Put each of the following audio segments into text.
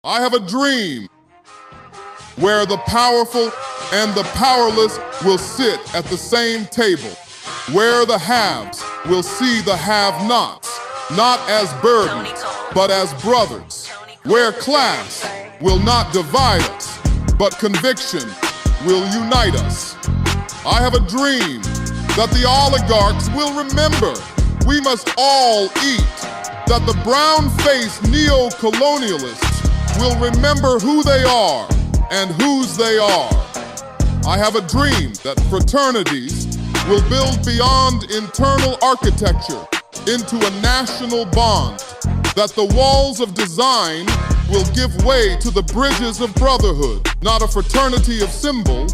I have a dream where the powerful and the powerless will sit at the same table, where the haves will see the have-nots, not as burdens, but as brothers, where class will not divide us, but conviction will unite us. I have a dream that the oligarchs will remember we must all eat, that the brown-faced neo-colonialists will remember who they are and whose they are. I have a dream that fraternities will build beyond internal architecture into a national bond, that the walls of design will give way to the bridges of brotherhood, not a fraternity of symbol,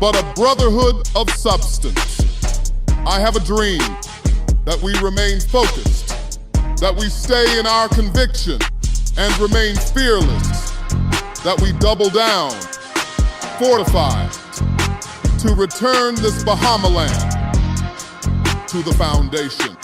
but a brotherhood of substance. I have a dream that we remain focused, that we stay in our conviction and remain fearless, that we double down, fortified, to return this Bahamaland to the foundation.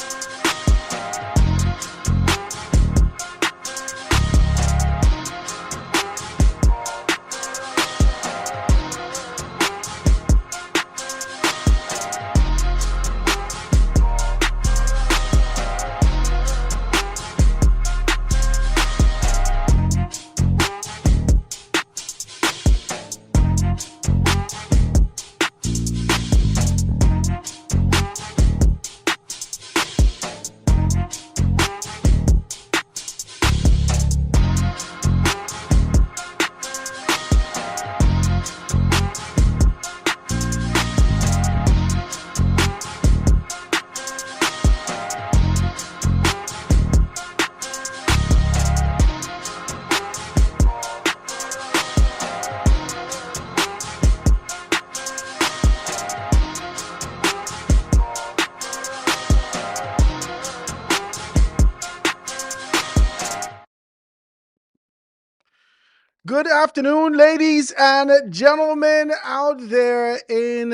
Good afternoon, ladies and gentlemen out there in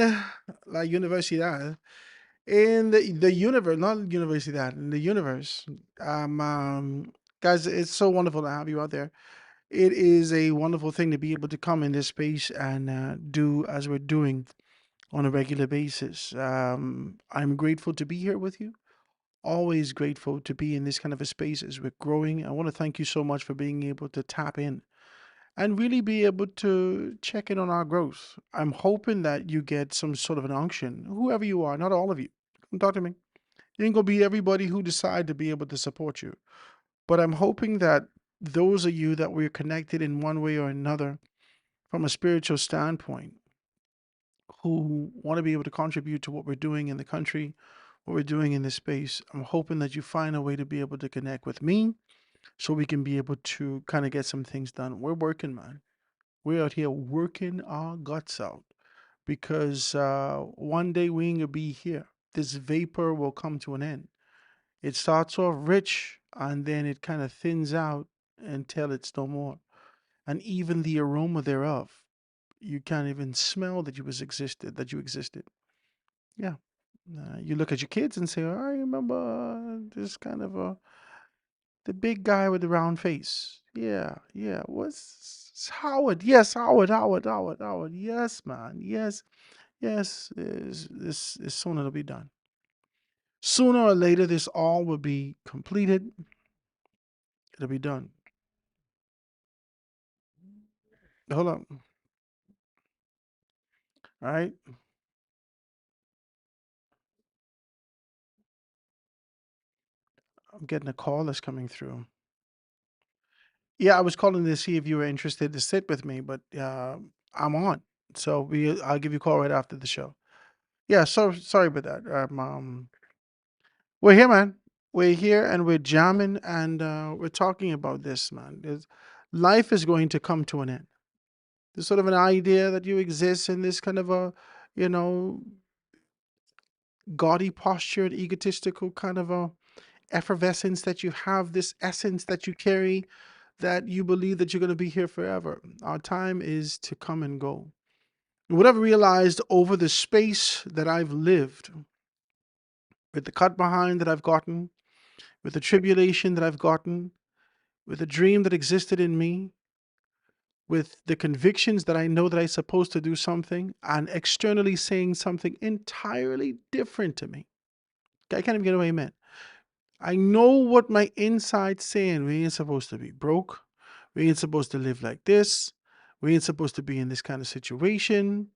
La Universidad, in the universe, not Universidad, in the universe. Guys, it's so wonderful to have you out there. It is a wonderful thing to be able to come in this space and do as we're doing on a regular basis. I'm grateful to be here with you. Always grateful to be in this kind of a space as we're growing. I want to thank you so much for being able to tap in and really be able to check in on our growth. I'm hoping that you get some sort of an unction, whoever you are, not all of you. Come talk to me. It ain't gonna be everybody who decide to be able to support you. But I'm hoping that those of you that we're connected in one way or another from a spiritual standpoint, who want to be able to contribute to what we're doing in the country, what we're doing in this space, I'm hoping that you find a way to be able to connect with me so we can be able to kind of get some things done. We're working, man. We're out here working our guts out because one day we ain't gonna be here. This vapor will come to an end. It starts off rich and then it kind of thins out until it's no more. And even the aroma thereof, you can't even smell that that you existed. Yeah. You look at your kids and say, "Oh, I remember this kind of the big guy with the round face. Yeah, yeah. What's Howard? Yes, Howard. Yes, man. Yes, yes. This sooner it'll be done. Sooner or later, this all will be completed. It'll be done. Hold up. All right. I'm getting a call that's coming through. Yeah, I was calling to see if you were interested to sit with me, but I'm on. So I'll give you a call right after the show. Yeah, so sorry about that. We're here, man. We're here and we're jamming and we're talking about this, man. Life is going to come to an end. There's sort of an idea that you exist in this kind of a, you know, gaudy postured, egotistical kind of a effervescence that you have, this essence that you carry, that you believe that you're going to be here forever. Our time is to come and go. And what I've realized over the space that I've lived, with the cut behind that I've gotten, with the tribulation that I've gotten, with the dream that existed in me, with the convictions that I know that I'm supposed to do something, and externally saying something entirely different to me. I can't even get away, amen. I know what my inside's saying. We ain't supposed to be broke. We ain't supposed to live like this. We ain't supposed to be in this kind of situation.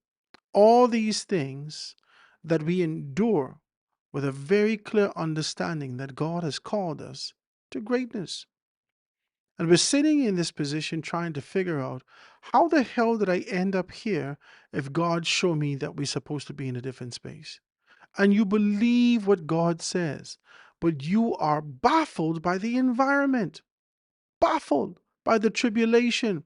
All these things that we endure with a very clear understanding that God has called us to greatness. And we're sitting in this position trying to figure out, how the hell did I end up here if God showed me that we're supposed to be in a different space? And you believe what God says, but you are baffled by the environment, baffled by the tribulation,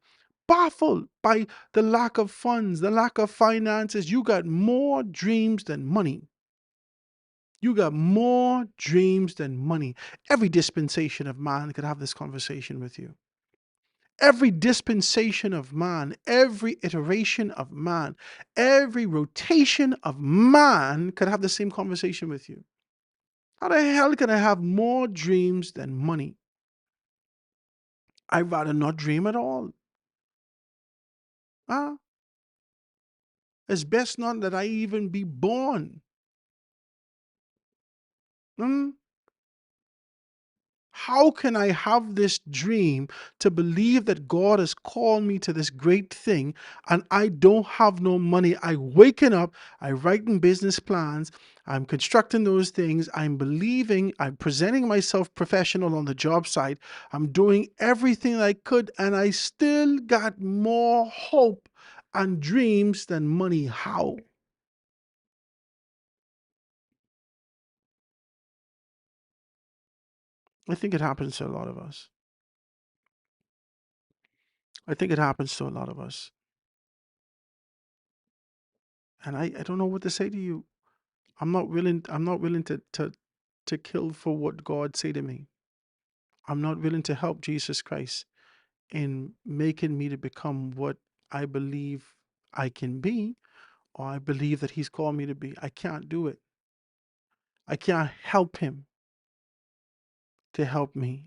baffled by the lack of funds, the lack of finances. You got more dreams than money. You got more dreams than money. Every dispensation of man could have this conversation with you. Every dispensation of man, every iteration of man, every rotation of man could have the same conversation with you. How the hell can I have more dreams than money? I'd rather not dream at all. It's best not that I even be born. Hmm? How can I have this dream to believe that God has called me to this great thing and I don't have no money? I waking up, I writing business plans, I'm constructing those things, I'm believing, I'm presenting myself professional on the job site, I'm doing everything I could, and I still got more hope and dreams than money. How? I think it happens to a lot of us. I think it happens to a lot of us. And I don't know what to say to you. I'm not willing to kill for what God say to me. I'm not willing to help Jesus Christ in making me to become what I believe I can be, or I believe that he's called me to be. I can't do it. I can't help him to help me.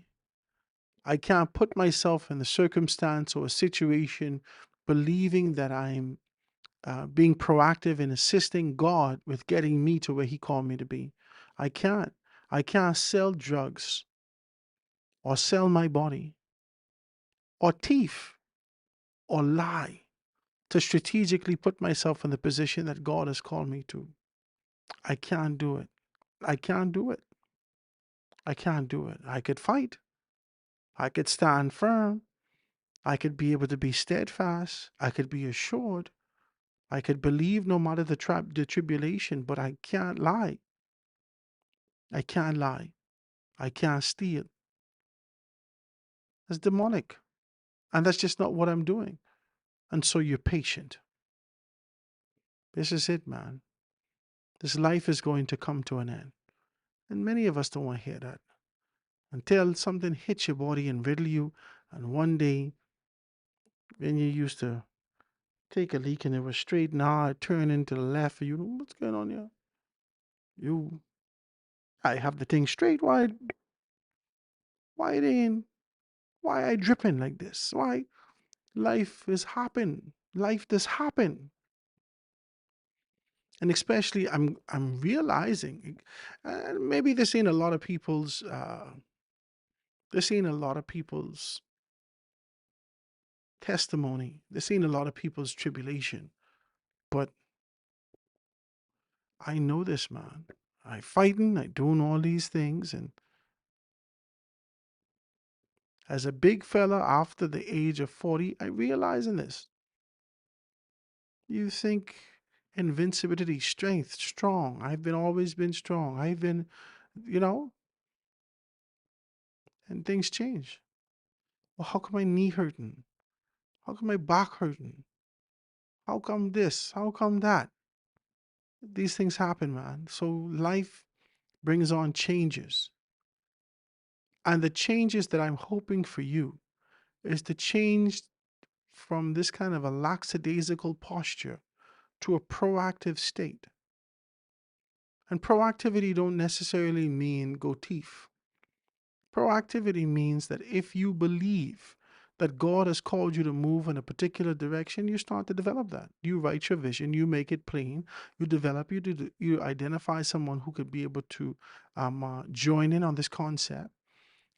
I can't put myself in the circumstance or a situation believing that I'm being proactive in assisting God with getting me to where he called me to be. I can't. I can't sell drugs or sell my body or thief or lie to strategically put myself in the position that God has called me to. I can't do it. I can't do it. I can't do it. I could fight. I could stand firm. I could be able to be steadfast. I could be assured. I could believe no matter the tribulation, but I can't lie. I can't lie. I can't steal. That's demonic. And that's just not what I'm doing. And so you're patient. This is it, man. This life is going to come to an end. And many of us don't want to hear that. Until something hits your body and riddle you, and one day when you used to take a leak and it was straight, now it turned into the left. You know, what's going on here? I have the thing straight. Why it ain't, why I dripping like this? Why life is happen? Life does happen. And especially I'm realizing, maybe this ain't a lot of people's testimony. This ain't a lot of people's tribulation. But I know this, man. I fighting, I doing all these things, and as a big fella after the age of 40, I realizing this. You think invincibility, strength, strong. I've been always been strong. I've been, you know, and things change. Well, how come my knee hurting? How come my back hurting? How come this? How come that? These things happen, man. So life brings on changes. And the changes that I'm hoping for you is to change from this kind of a lackadaisical posture to a proactive state. And proactivity don't necessarily mean go thief. Proactivity means that if you believe that God has called you to move in a particular direction, you start to develop that. You write your vision, you make it plain, you develop, you identify someone who could be able to join in on this concept,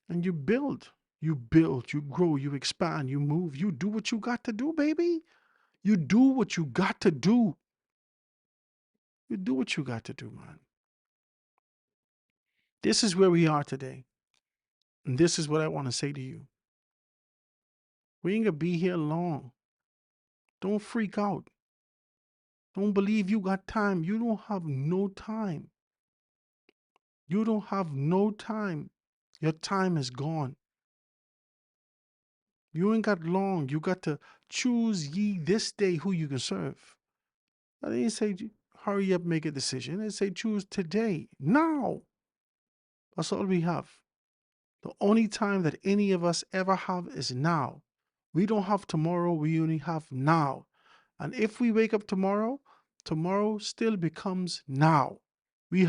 and you build. You build, you grow, you expand, you move, you do what you got to do, baby. You do what you got to do. You do what you got to do, man. This is where we are today. And this is what I want to say to you. We ain't gonna be here long. Don't freak out. Don't believe you got time. You don't have no time. You don't have no time. Your time is gone. You ain't got long. You got to choose ye this day who you can serve. I didn't say hurry up, make a decision. I say choose today, now. That's all we have. The only time that any of us ever have is now. We don't have tomorrow, we only have now. And if we wake up tomorrow, tomorrow still becomes now. We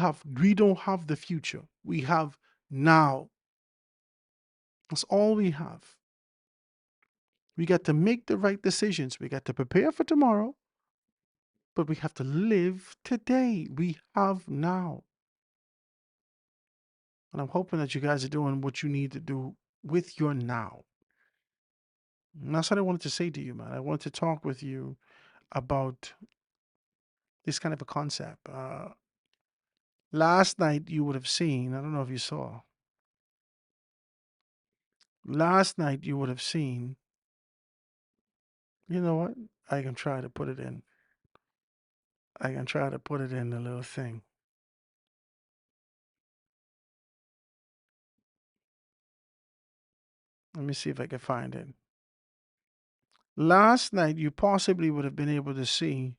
don't have the future. We have now. That's all we have. We got to make the right decisions. We got to prepare for tomorrow, but we have to live today. We have now. And I'm hoping that you guys are doing what you need to do with your now. And that's what I wanted to say to you, man. I wanted to talk with you about this kind of a concept. Last night you would have seen, I don't know if you saw, last night you would have seen, you know what? I can try to put it in. I can try to put it in the little thing. Let me see if I can find it. Last night you possibly would have been able to see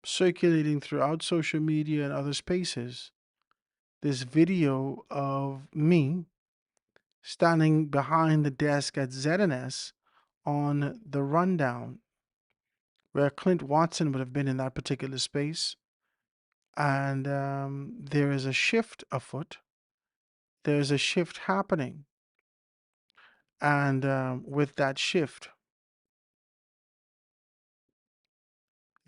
circulating throughout social media and other spaces this video of me standing behind the desk at ZNS on the rundown where Clint Watson would have been in that particular space. And there is a shift afoot. There's a shift happening. And with that shift,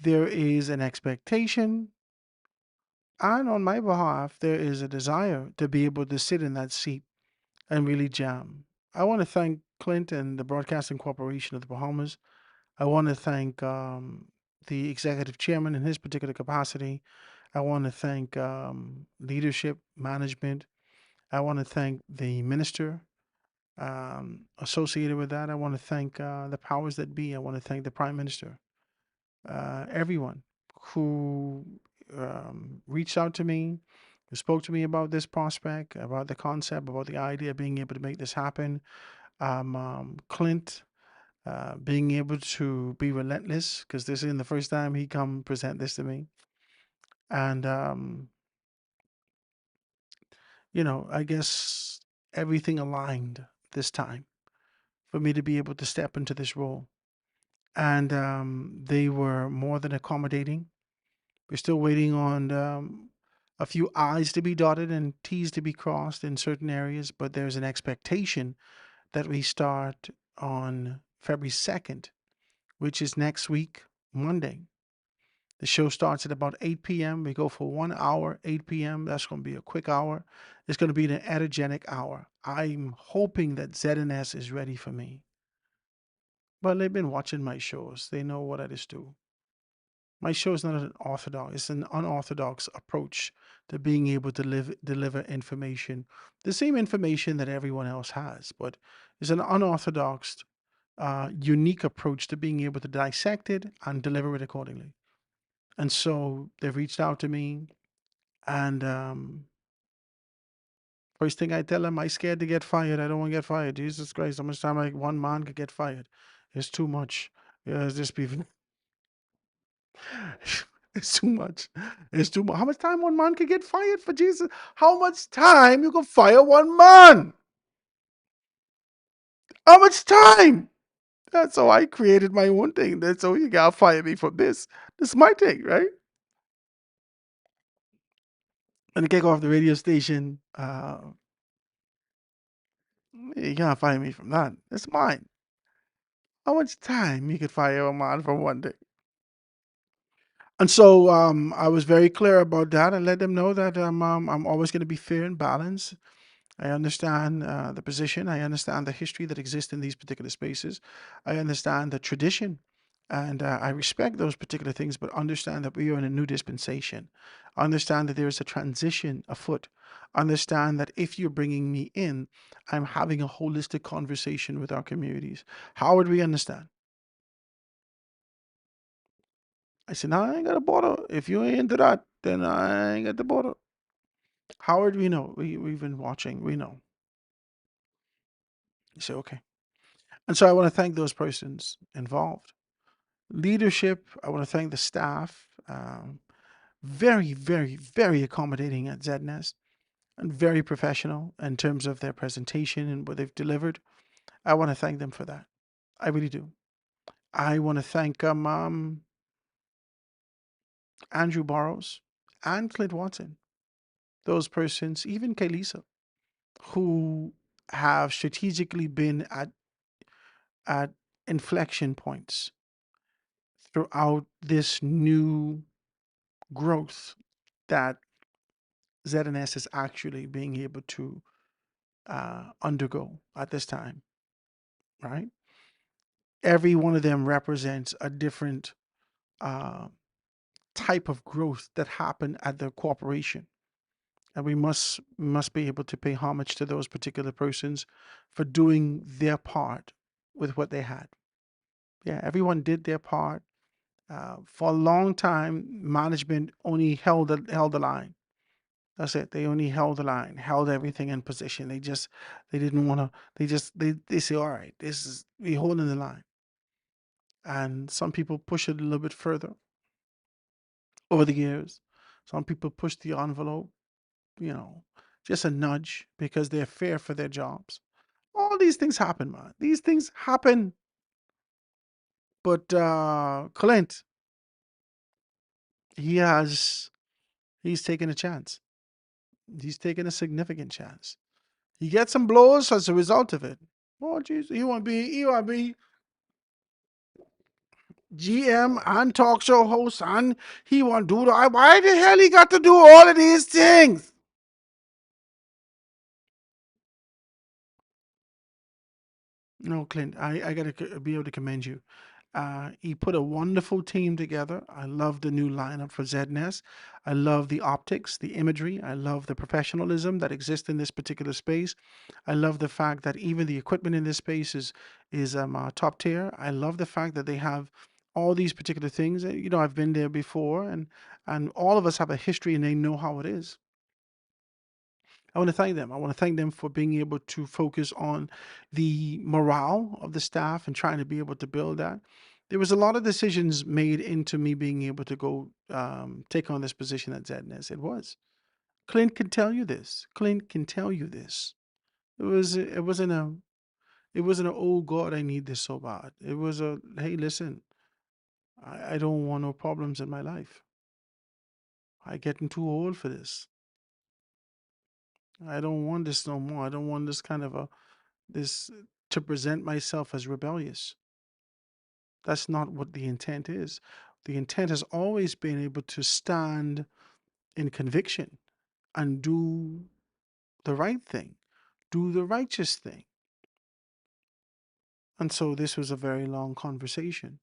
there is an expectation. And on my behalf, there is a desire to be able to sit in that seat and really jam. I want to thank Clint and the Broadcasting Corporation of the Bahamas. I want to thank the executive chairman in his particular capacity. I want to thank leadership, management. I want to thank the minister associated with that. I want to thank the powers that be. I want to thank the prime minister. Everyone who reached out to me, who spoke to me about this prospect, about the concept, about the idea of being able to make this happen. Clint, being able to be relentless, because this isn't the first time he come present this to me. And, I guess everything aligned this time for me to be able to step into this role. And they were more than accommodating. We're still waiting on a few I's to be dotted and T's to be crossed in certain areas, but there's an expectation that we start on February 2nd, which is next week, Monday. The show starts at about 8 p.m. We go for 1 hour, 8 p.m. That's going to be a quick hour. It's going to be an energetic hour. I'm hoping that ZNS is ready for me. But they've been watching my shows. They know what I just do. My show is not an orthodox, it's an unorthodox approach to being able to deliver information, the same information that everyone else has, but it's an unorthodox, unique approach to being able to dissect it and deliver it accordingly. And so they've reached out to me, and first thing I tell them, I'm scared to get fired. I don't want to get fired. Jesus Christ, how much time one man could get fired? It's too much. Yeah, it's just people. It's too much. It's too much. How much time one man can get fired for Jesus? How much time you can fire one man? How much time? That's how I created my own thing. That's how you gotta fire me from this. This is my thing, right? And to kick off the radio station, You can't fire me from that. It's mine. How much time you could fire a man from one day? And so I was very clear about that and let them know that I'm always going to be fair and balanced. I understand the position. I understand the history that exists in these particular spaces. I understand the tradition. And I respect those particular things, but understand that we are in a new dispensation. Understand that there is a transition afoot. Understand that if you're bringing me in, I'm having a holistic conversation with our communities. How would we understand? I said, no, I ain't got a border. If you ain't into that, then I ain't got the border. Howard, we know. We've been watching. We know. You say, okay. And so I want to thank those persons involved. Leadership, I want to thank the staff. Very, very, very accommodating at ZNES and very professional in terms of their presentation and what they've delivered. I want to thank them for that. I really do. I want to thank Andrew Burrows and Clint Watson, those persons, even Kaylisa, who have strategically been at inflection points throughout this new growth that ZNS is actually being able to undergo at this time, right? Every one of them represents a different uh, type of growth that happened at the corporation. And we must be able to pay homage to those particular persons for doing their part with what they had. Yeah, everyone did their part. For a long time, management only held the line. That's it. They only held the line, held everything in position. They didn't want to. They say, all right, this is we holding the line. And some people push it a little bit further over the years. Some people push the envelope, you know, just a nudge because they're fair for their jobs. All these things happen, man. These things happen. But Clint, he has he's taken a chance. He's taken a significant chance. He gets some blows as a result of it. Oh, jeez, he want to be GM and talk show host, and he want to do that. Why the hell he got to do all of these things? No, Clint, I got to be able to commend you. He put a wonderful team together. I love the new lineup for ZNES. I love the optics, the imagery. I love the professionalism that exists in this particular space. I love the fact that even the equipment in this space is top tier. I love the fact that they have all these particular things. You know, I've been there before, and all of us have a history, and they know how it is. I want to thank them. I want to thank them for being able to focus on the morale of the staff and trying to be able to build that. There was a lot of decisions made into me being able to go take on this position at ZNS. It was. Clint can tell you this. Clint can tell you this. It wasn't a oh God, I need this so bad. It was a hey, listen, I don't want no problems in my life. I getting too old for this. I don't want this no more. I don't want this kind of a this to present myself as rebellious. That's not what the intent is. The intent has always been able to stand in conviction and do the right thing, do the righteous thing. And so this was a very long conversation.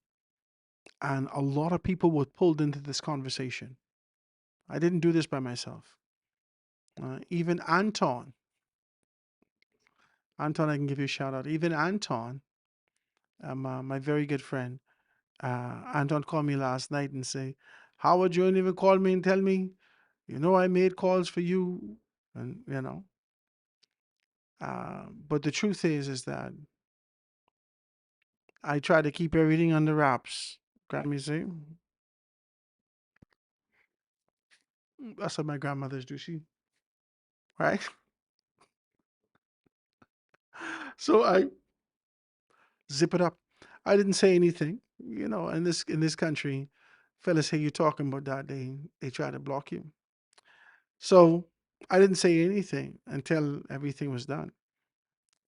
And a lot of people were pulled into this conversation. I didn't do this by myself. Even Anton, I can give you a shout out. Even Anton, my very good friend, Anton called me last night and say, Howard, you don't even call me and tell me, I made calls for you. And, but the truth is that I try to keep everything under wraps. Got me say? That's what my grandmothers do, see? Right? So I zip it up. I didn't say anything. In this country, fellas say you're talking about that, they try to block you. So I didn't say anything until everything was done.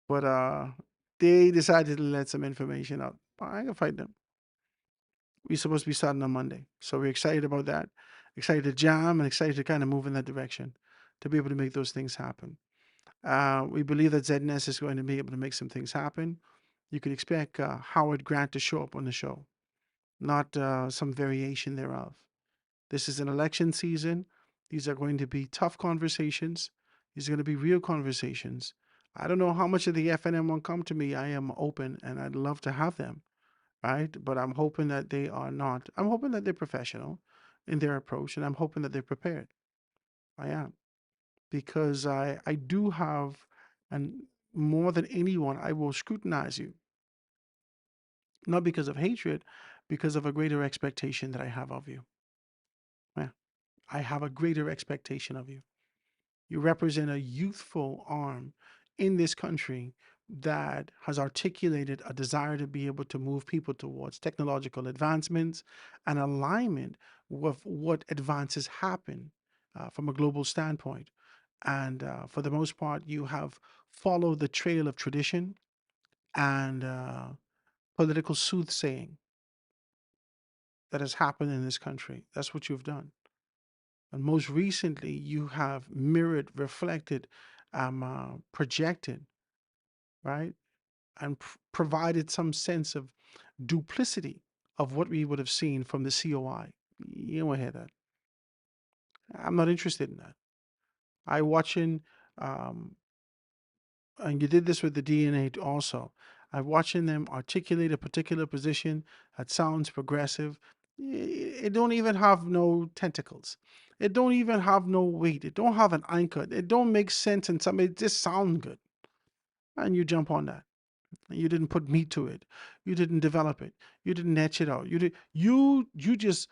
But they decided to let some information out. I ain't gonna fight them. We're supposed to be starting on Monday. So we're excited about that. Excited to jam and excited to kind of move in that direction to be able to make those things happen. We believe that ZNS is going to be able to make some things happen. You can expect Howard Grant to show up on the show, not some variation thereof. This is an election season. These are going to be tough conversations. These are going to be real conversations. I don't know how much of the FNM will come to me. I am open and I'd love to have them, right? But I'm hoping that they are not. I'm hoping that they're professional in their approach and I'm hoping that they're prepared. I am. Because I do have, and more than anyone, I will scrutinize you, not because of hatred, because of a greater expectation that I have of you. Yeah. I have a greater expectation of you. You represent a youthful arm in this country that has articulated a desire to be able to move people towards technological advancements and alignment with what advances happen from a global standpoint. And for the most part, you have followed the trail of tradition and political soothsaying that has happened in this country. That's what you've done. And most recently, you have mirrored, reflected, projected, right? And provided some sense of duplicity of what we would have seen from the COI. You don't want to hear that. I'm not interested in that. I watching, um, and you did this with the DNA also. I'm watching them articulate a particular position that sounds progressive. It don't even have no tentacles. It don't even have no weight. It don't have an anchor. It don't make sense in some. It just sounds good, and you jump on that. You didn't put meat to it. You didn't develop it. You didn't etch it out. You did. You just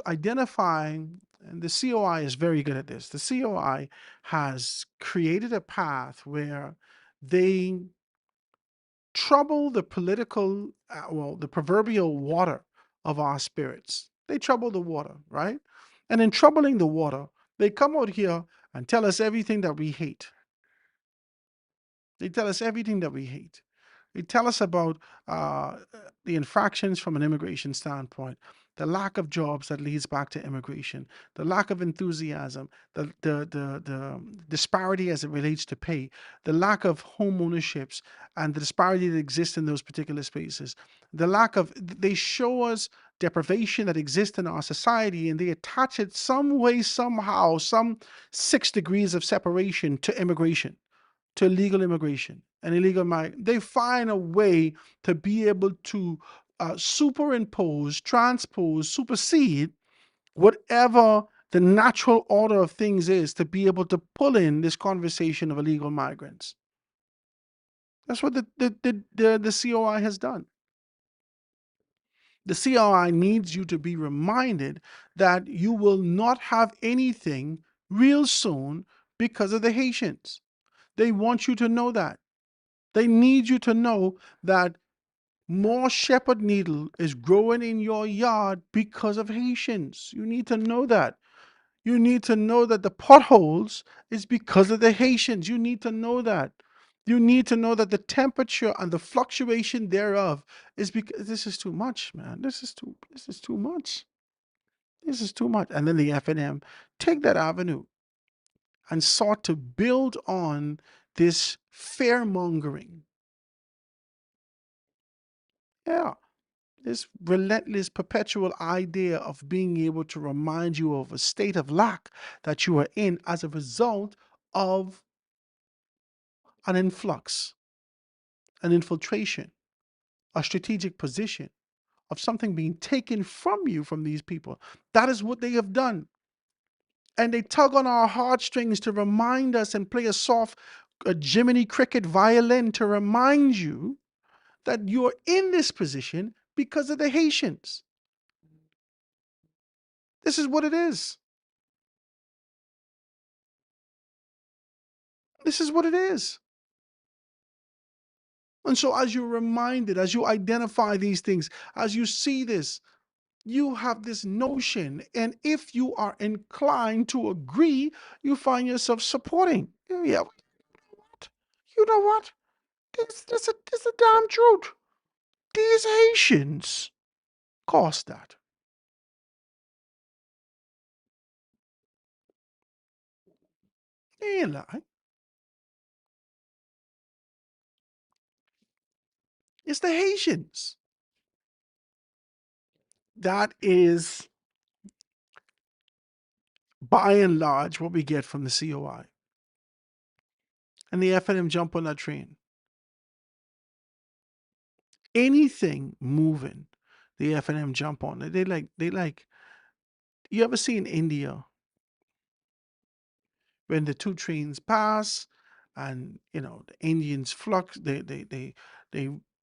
identifying. And the COI is very good at this. The COI has created a path where they trouble the political, well, the proverbial water of our spirits. They trouble the water, right? And in troubling the water, they come out here and tell us everything that we hate. They tell us everything that we hate. They tell us about uh, the infractions from an immigration standpoint, the lack of jobs that leads back to immigration, the lack of enthusiasm, the disparity as it relates to pay, the lack of home ownerships, and the disparity that exists in those particular spaces, the lack of, they show us deprivation that exists in our society and they attach it some way, somehow, some 6 degrees of separation to immigration, to illegal immigration and illegal migrant. They find a way to be able to superimpose, transpose, supersede whatever the natural order of things is to be able to pull in this conversation of illegal migrants. That's what the COI has done. The COI needs you to be reminded that you will not have anything real soon because of the Haitians. They want you to know that. They need you to know that more shepherd needle is growing in your yard because of Haitians. You need to know that. You need to know that the potholes is because of the Haitians. You need to know that. You need to know that the temperature and the fluctuation thereof is because this is too much, man. This is too much. This is too much. And then the FNM take that avenue and sought to build on this fear mongering. Yeah. This relentless, perpetual idea of being able to remind you of a state of lack that you are in as a result of an influx, an infiltration, a strategic position of something being taken from you from these people. That is what they have done. And they tug on our heartstrings to remind us and play a soft Jiminy Cricket violin to remind you that you're in this position because of the Haitians. This is what it is. This is what it is. And so, as you're reminded, as you identify these things, as you see this, you have this notion. And if you are inclined to agree, you find yourself supporting. Yeah, you know what? You know what? This the damn truth. These Haitians cost that. They ain't lie. It's the Haitians. That is, by and large, what we get from the COI. And the FNM jump on that train. Anything moving, the FNM jump on it. They like, you ever see in India when the two trains pass and the Indians flux, they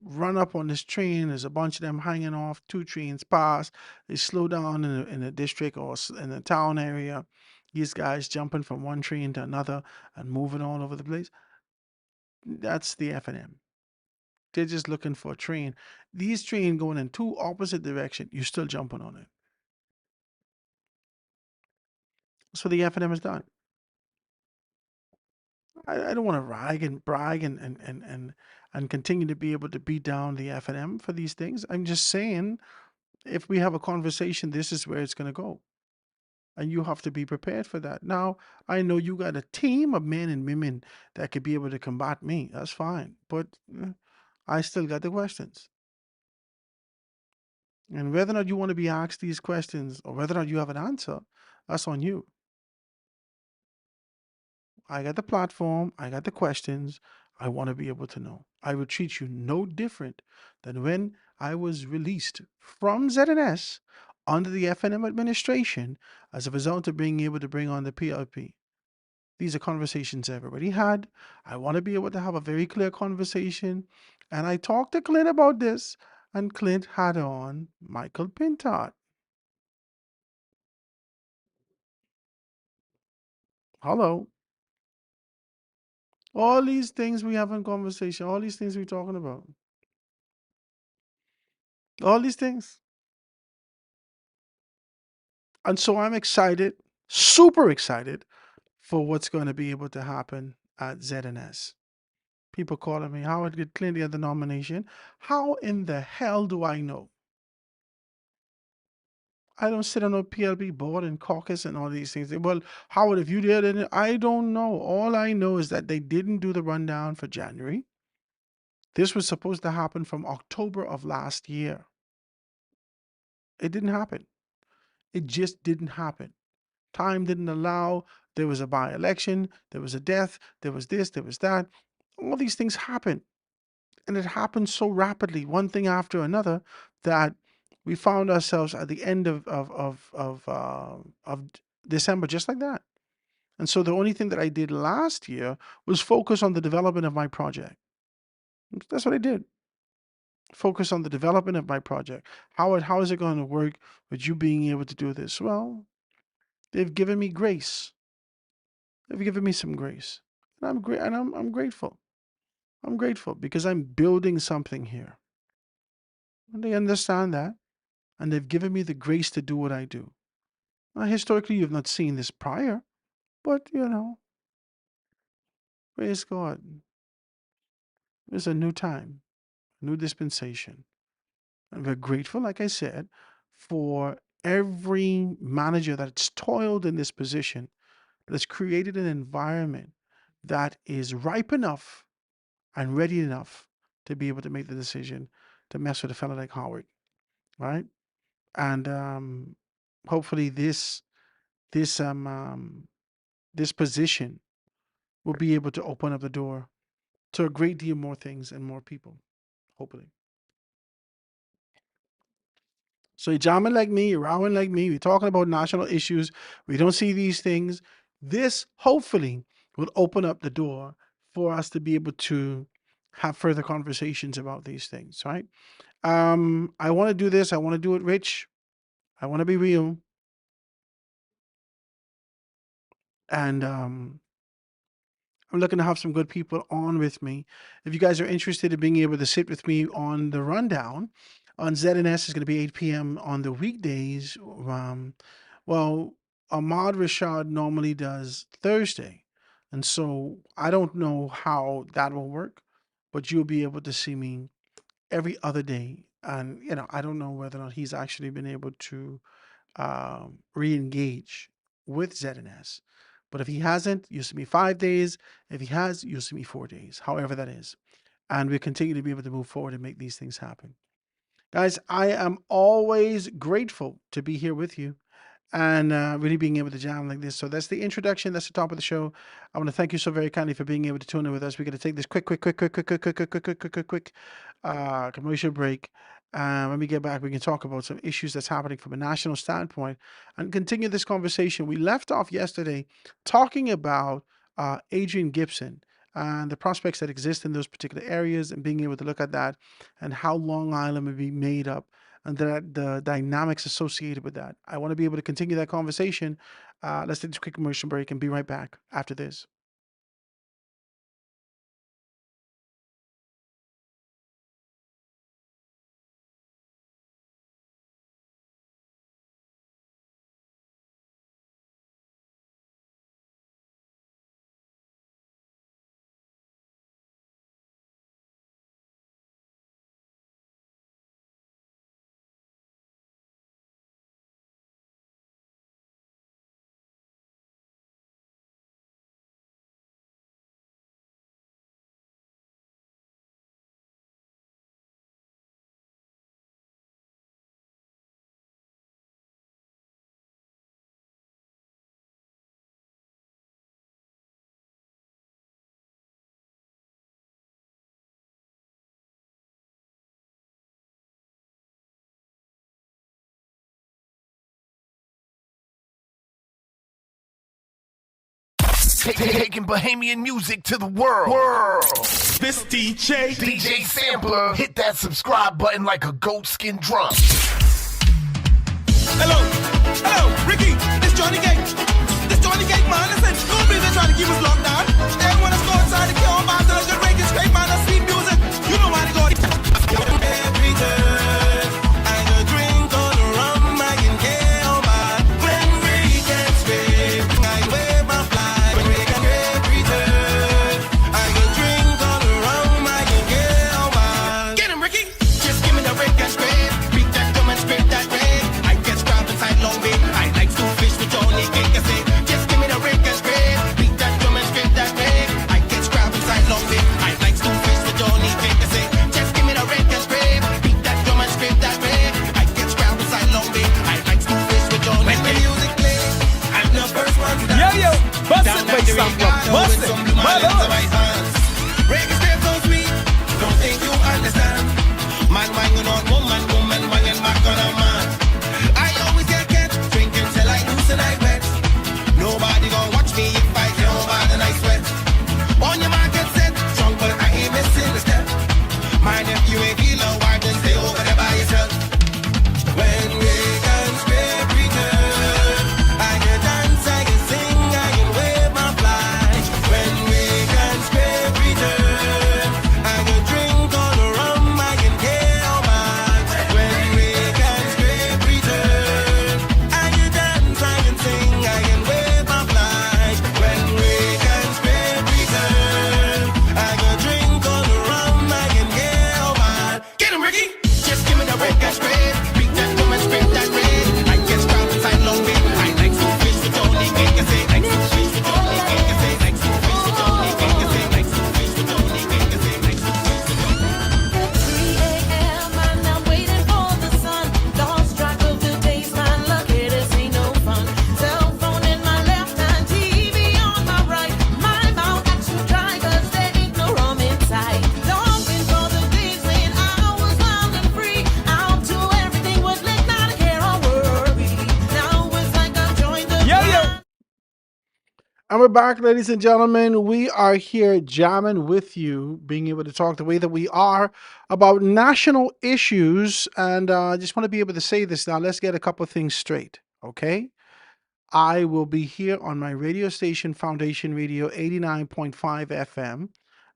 run up on this train. There's a bunch of them hanging off. Two trains pass. They slow down in a district or in a town area. These guys jumping from one train to another and moving all over the place. That's the FNM. They're just looking for a train. These trains going in two opposite directions. You're still jumping on it. So the FNM is done. I don't want to rag and brag and continue to be able to beat down the FNM for these things. I'm just saying, if we have a conversation, this is where it's going to go. And you have to be prepared for that. Now, I know you got a team of men and women that could be able to combat me. That's fine. But I still got the questions. And whether or not you want to be asked these questions or whether or not you have an answer, that's on you. I got the platform, I got the questions. I want to be able to know. I would treat you no different than when I was released from ZNS under the FNM administration as a result of being able to bring on the PLP. These are conversations I've already had. I want to be able to have a very clear conversation. And I talked to Clint about this, and Clint had on Michael Pintard. Hello. All these things we have in conversation, all these things we're talking about, all these things. And so I'm excited, super excited for what's going to be able to happen at ZNS. People calling me, Howard, did Clint get the nomination? How in the hell do I know? I don't sit on a PLP board and caucus and all these things. Well, Howard, if you did it, I don't know. All I know is that they didn't do the rundown for January. This was supposed to happen from October of last year. It didn't happen. It just didn't happen. Time didn't allow. There was a by-election. There was a death. There was this. There was that. All these things happen. And it happened so rapidly, one thing after another, that we found ourselves at the end of December, just like that. And so the only thing that I did last year was focus on the development of my project. That's what I did. Focus on the development of my project. How is it going to work with you being able to do this? Well, they've given me grace. They've given me some grace. And I'm great, and I'm grateful. I'm grateful because I'm building something here. And they understand that. And they've given me the grace to do what I do. Now, historically, you've not seen this prior, but praise God. It's a new time, new dispensation. And we're grateful, like I said, for every manager that's toiled in this position, that's created an environment that is ripe enough and ready enough to be able to make the decision to mess with a fellow like Howard, right? And hopefully this this position will be able to open up the door to a great deal more things and more people, hopefully. So you're jamming like me, you're rowing like me, we're talking about national issues, we don't see these things. This hopefully will open up the door for us to be able to have further conversations about these things, right? I want to do this, I want to do it rich, I want to be real. And I'm looking to have some good people on with me. If you guys are interested in being able to sit with me on the rundown on ZNS, is going to be 8 p.m. on the weekdays. Well, Ahmad Rashad normally does Thursday. And so I don't know how that will work, but you'll be able to see me every other day. And, I don't know whether or not he's actually been able to re-engage with ZNS. But if he hasn't, you'll see me 5 days. If he has, you'll see me 4 days, however that is. And we continue to be able to move forward and make these things happen. Guys, I am always grateful to be here with you and really being able to jam like this. So that's the introduction. That's the top of the show. I want to thank you so very kindly for being able to tune in with us. We're going to take this quick commercial break. When we get back, we can talk about some issues that's happening from a national standpoint and continue this conversation. We left off yesterday talking about Adrian Gibson and the prospects that exist in those particular areas and being able to look at that and how Long Island will be made up and the dynamics associated with that. I want to be able to continue that conversation. Let's take this quick commercial break and be right back after this. Taking Bahamian music to the world. This DJ Sampler. Hit that subscribe button like a goatskin drum. Hello, Ricky. It's Johnny Gate. Man. Listen, nobody's been trying to keep us locked down. They want us to go inside the kill man. They're just breaking straight, man. That's sweet music. You know why they go. Every turn, I go drink on the rum. I can kill man. When we get straight, I wave my flag. When we get every turn, I go drink on the rum. I can kill man. Get him, Ricky. Just give me the Rick and scrape. Beat that drum and scrape that ray. I get scrapped inside Long Bay. I like to fish with Johnny Cake. Just give me the Rick and scrape. Beat that drum and scrape that ray. I get scrapped inside Long Bay. I like to fish with Johnny Cake. Just give me the Rick and scrape. Beat that drum and scrape that ray. I get scrapped inside Long Bay. I like to fish with Johnny Cake. When the music plays, I'm the first one to dance. Yo, bust it, bass sampler, bust it, my lord. Reggae step so sweet, don't think you understand. Man, wanging on woman, wanging back on a man. I always get drinking till I lose and I wet. Nobody gon' watch me if I feel bad and I sweat. On your market set, drunk but I ain't missing the step. Mind if you ain't feel low, why then stay over there by yourself. When we can scrape return, I can dance, I can sing, I can wave my flag. When we can scrape return, I can drink on the rum, I can kill man. When we can scrape return, I can dance, I can sing, I can wave my flag. When we can scrape return, I can drink on the rum, I can kill man. Get him, Ricky! Just give me the Rick and scrape. Beat that drum and scrape that ray. I get scrapped inside Long Bay. I like to fish with Johnny Cake. Like to fish with Johnny Cake. Like to fish with Johnny Cake. Like to fish with Johnny Cake. Like to fish with Johnny Cake. 3 a.m. and I'm waiting for the sun. Lost track of the days, man. Lucky this ain't no fun. Cell phone in my left hand, TV on my right. My mouth action dry 'cause there ain't no rum inside. Longing for the days when I was wild and free. Out to everything was lit, not a care or worry. Now it's like I've joined the crowd. And we're back, ladies and gentlemen. We are here jamming with you, being able to talk the way that we are about national issues. And I just want to be able to say this now. Let's get a couple of things straight, okay? I will be here on my radio station, Foundation Radio 89.5 FM.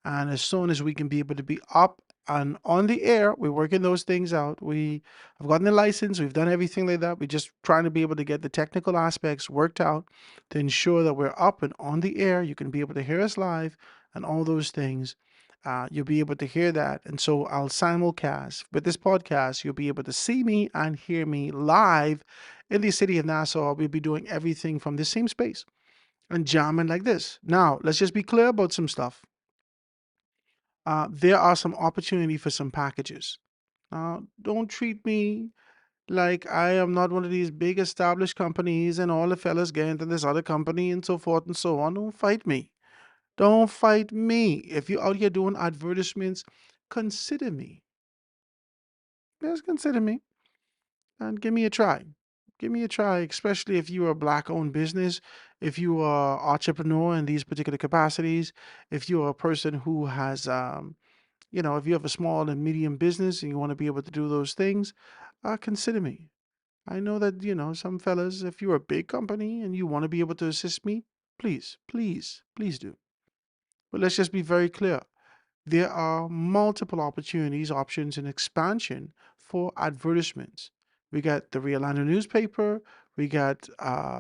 And as soon as we can be able to be up and on the air, we're working those things out. We have gotten the license, we've done everything like that. We're just trying to be able to get the technical aspects worked out to ensure that we're up and on the air. You can be able to hear us live and all those things. You'll be able to hear that. And so I'll simulcast with this podcast. You'll be able to see me and hear me live in the city of Nassau. We'll be doing everything from the same space and jamming like this. Now, let's just be clear about some stuff. There are some opportunity for some packages. Don't treat me like I am not one of these big established companies and all the fellas get into this other company and so forth and so on. Don't fight me. Don't fight me. If you're out here doing advertisements, consider me. Just consider me and give me a try. Give me a try, especially if you are a black-owned business, if you are entrepreneur in these particular capacities, if you are a person who has, if you have a small and medium business and you want to be able to do those things, consider me. I know that, some fellas, if you're a big company and you want to be able to assist me, please, please, please do. But let's just be very clear. There are multiple opportunities, options, and expansion for advertisements. We got the Orlando newspaper, we got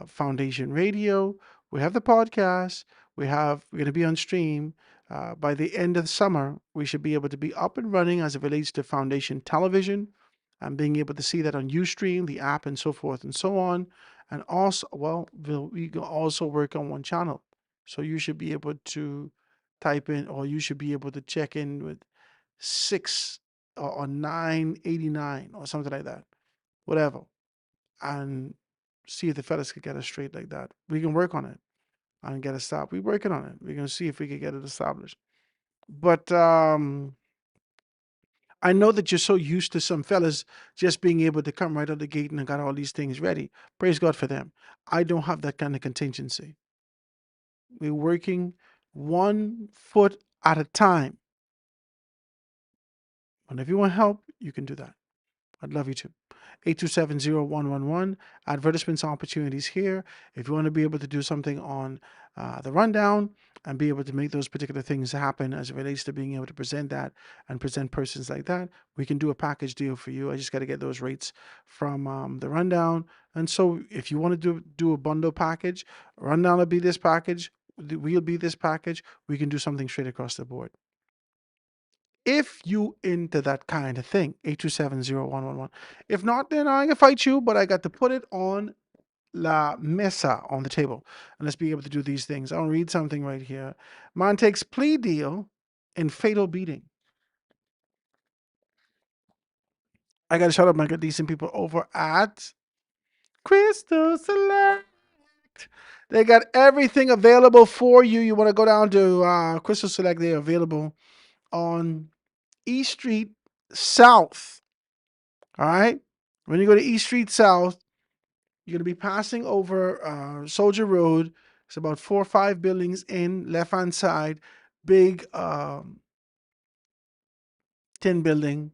Foundation Radio, we have the podcast, we're going to be on stream. By the end of the summer, we should be able to be up and running as it relates to Foundation Television and being able to see that on Ustream, the app, and so forth and so on. And also, we can also work on one channel. So you should be able to type in, or you should be able to check in with 6 or 989 or something like that, whatever, and see if the fellas could get us straight like that. We can work on it and get it stopped. We're working on it. We're gonna see if we can get it established. But I know that you're so used to some fellas just being able to come right out the gate and got all these things ready. Praise God for them. I don't have that kind of contingency. We're working 1 foot at a time. And if you want help, you can do that. I'd love you to. 827-0111, advertisements opportunities here. If you want to be able to do something on the rundown and be able to make those particular things happen as it relates to being able to present that and present persons like that, we can do a package deal for you. I just got to get those rates from the rundown. And so if you want to do a bundle package, rundown will be this package, we'll be this package, we can do something straight across the board. If you into that kind of thing, 827-0111. If not, then I can fight you, but I got to put it on la mesa, on the table. And let's be able to do these things. I'll read something right here. Man takes plea deal in fatal beating. I got to shout out my good decent people over at Crystal Select. They got everything available for you. You want to go down to Crystal Select. They're available on East Street South. All right. When you go to East Street South, you're going to be passing over Soldier Road. It's about 4 or 5 buildings in, left hand side, big tin building,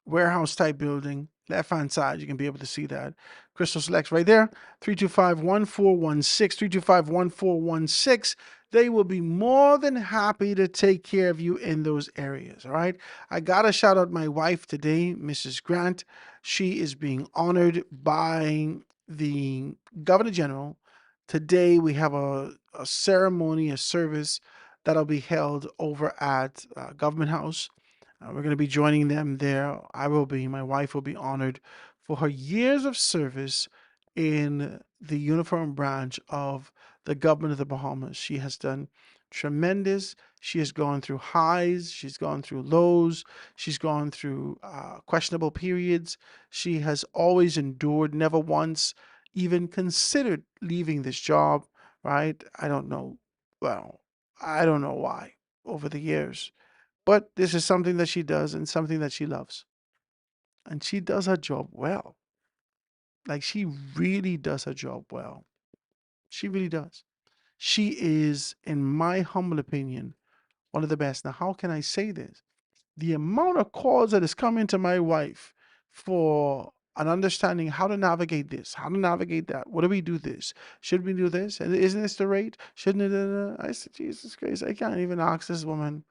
warehouse type building, left hand side. You can be able to see that. Crystal Selects right there, 325-1416, 325-1416. They will be more than happy to take care of you in those areas. All right. I got to shout out my wife today, Mrs. Grant. She is being honored by the Governor General. Today we have a ceremony, a service that'll be held over at Government House. We're going to be joining them there. My wife will be honored for her years of service in the uniform branch of the government of the Bahamas. She has done tremendous. She has gone through highs. She's gone through lows. She's gone through questionable periods. She has always endured, never once even considered leaving this job, right? I don't know. Well, I don't know why over the years. But this is something that she does and something that she loves. And she does her job well. Like, she really does her job well. She really does. She is, in my humble opinion, one of the best. Now, how can I say this? The amount of calls that is coming to my wife for an understanding how to navigate this, how to navigate that. What do we do this? Should we do this? And isn't this the rate? Shouldn't it? I said, Jesus Christ, I can't even ask this woman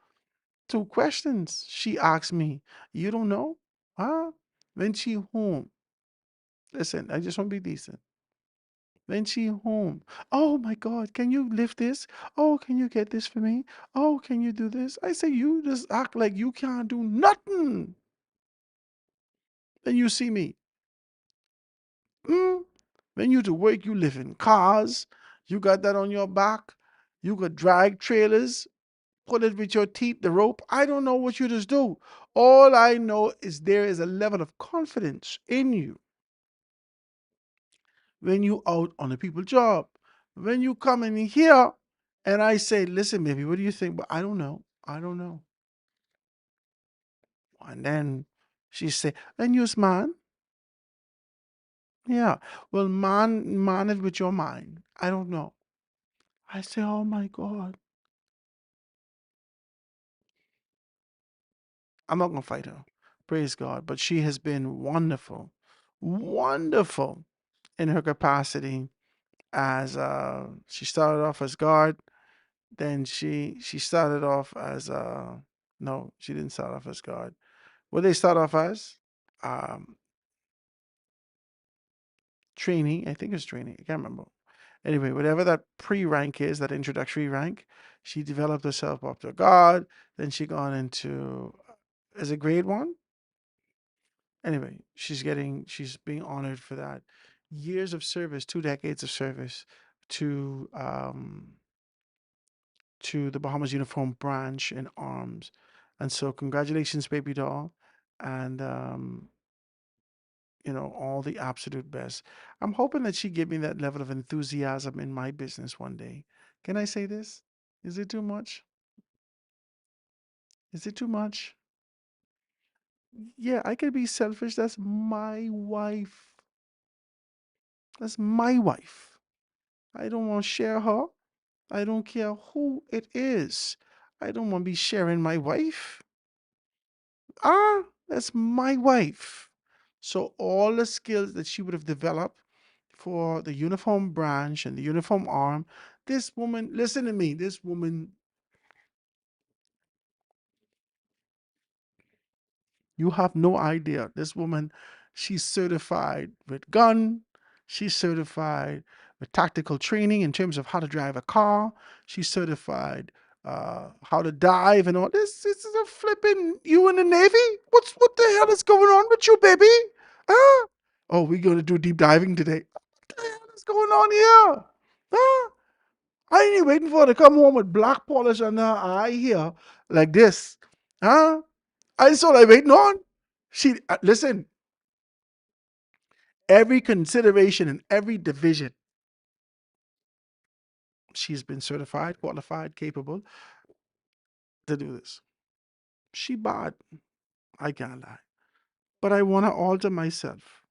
2 questions. She asked me, you don't know? Huh? When she home? Listen, I just want to be decent. When she home, oh my God, can you lift this? Oh, can you get this for me? Oh, can you do this? I say, you just act like you can't do nothing. Then you see me. When you to work, you live in cars. You got that on your back. You could drag trailers, put it with your teeth, the rope. I don't know what you just do. All I know is there is a level of confidence in you when you out on a people job. When you come in here and I say, listen, baby, what do you think? But I don't know. I don't know. And then she say, and you's man? Yeah. Well, man it with your mind. I don't know. I say, oh my God. I'm not gonna fight her. Praise God. But she has been wonderful. Wonderful in her capacity as she started off as guard. Then she started off as no, she didn't start off as guard. What did they start off as? Um, Trainee, I think it's trainee. I can't remember. Anyway, whatever that pre-rank is, that introductory rank, she developed herself up to guard. Then she gone into, is it grade one? Anyway, she's being honored for that. Years of service, 2 decades of service to the Bahamas Uniform Branch in arms. And so congratulations, baby doll. And all the absolute best. I'm hoping that she give me that level of enthusiasm in my business one day. Can I say this? Is it too much? Is it too much? Yeah, I can be selfish. That's my wife. That's my wife. I don't want to share her. I don't care who it is. I don't want to be sharing my wife. That's my wife. So all the skills that she would have developed for the uniform branch and the uniform arm, this woman, listen to me, this woman, you have no idea. This woman, she's certified with gun. She's certified with tactical training in terms of how to drive a car. She's certified how to dive and all this. This is a flipping you in the Navy. What the hell is going on with you, baby? Huh? Oh, we're gonna do deep diving today. What the hell is going on here? Huh? I ain't waiting for her to come home with black polish on her eye here like this. Huh? I saw I waiting on. She listen, every consideration in every division, she's been certified, qualified, capable to do this. She bad. I can't lie. But I want her all to myself.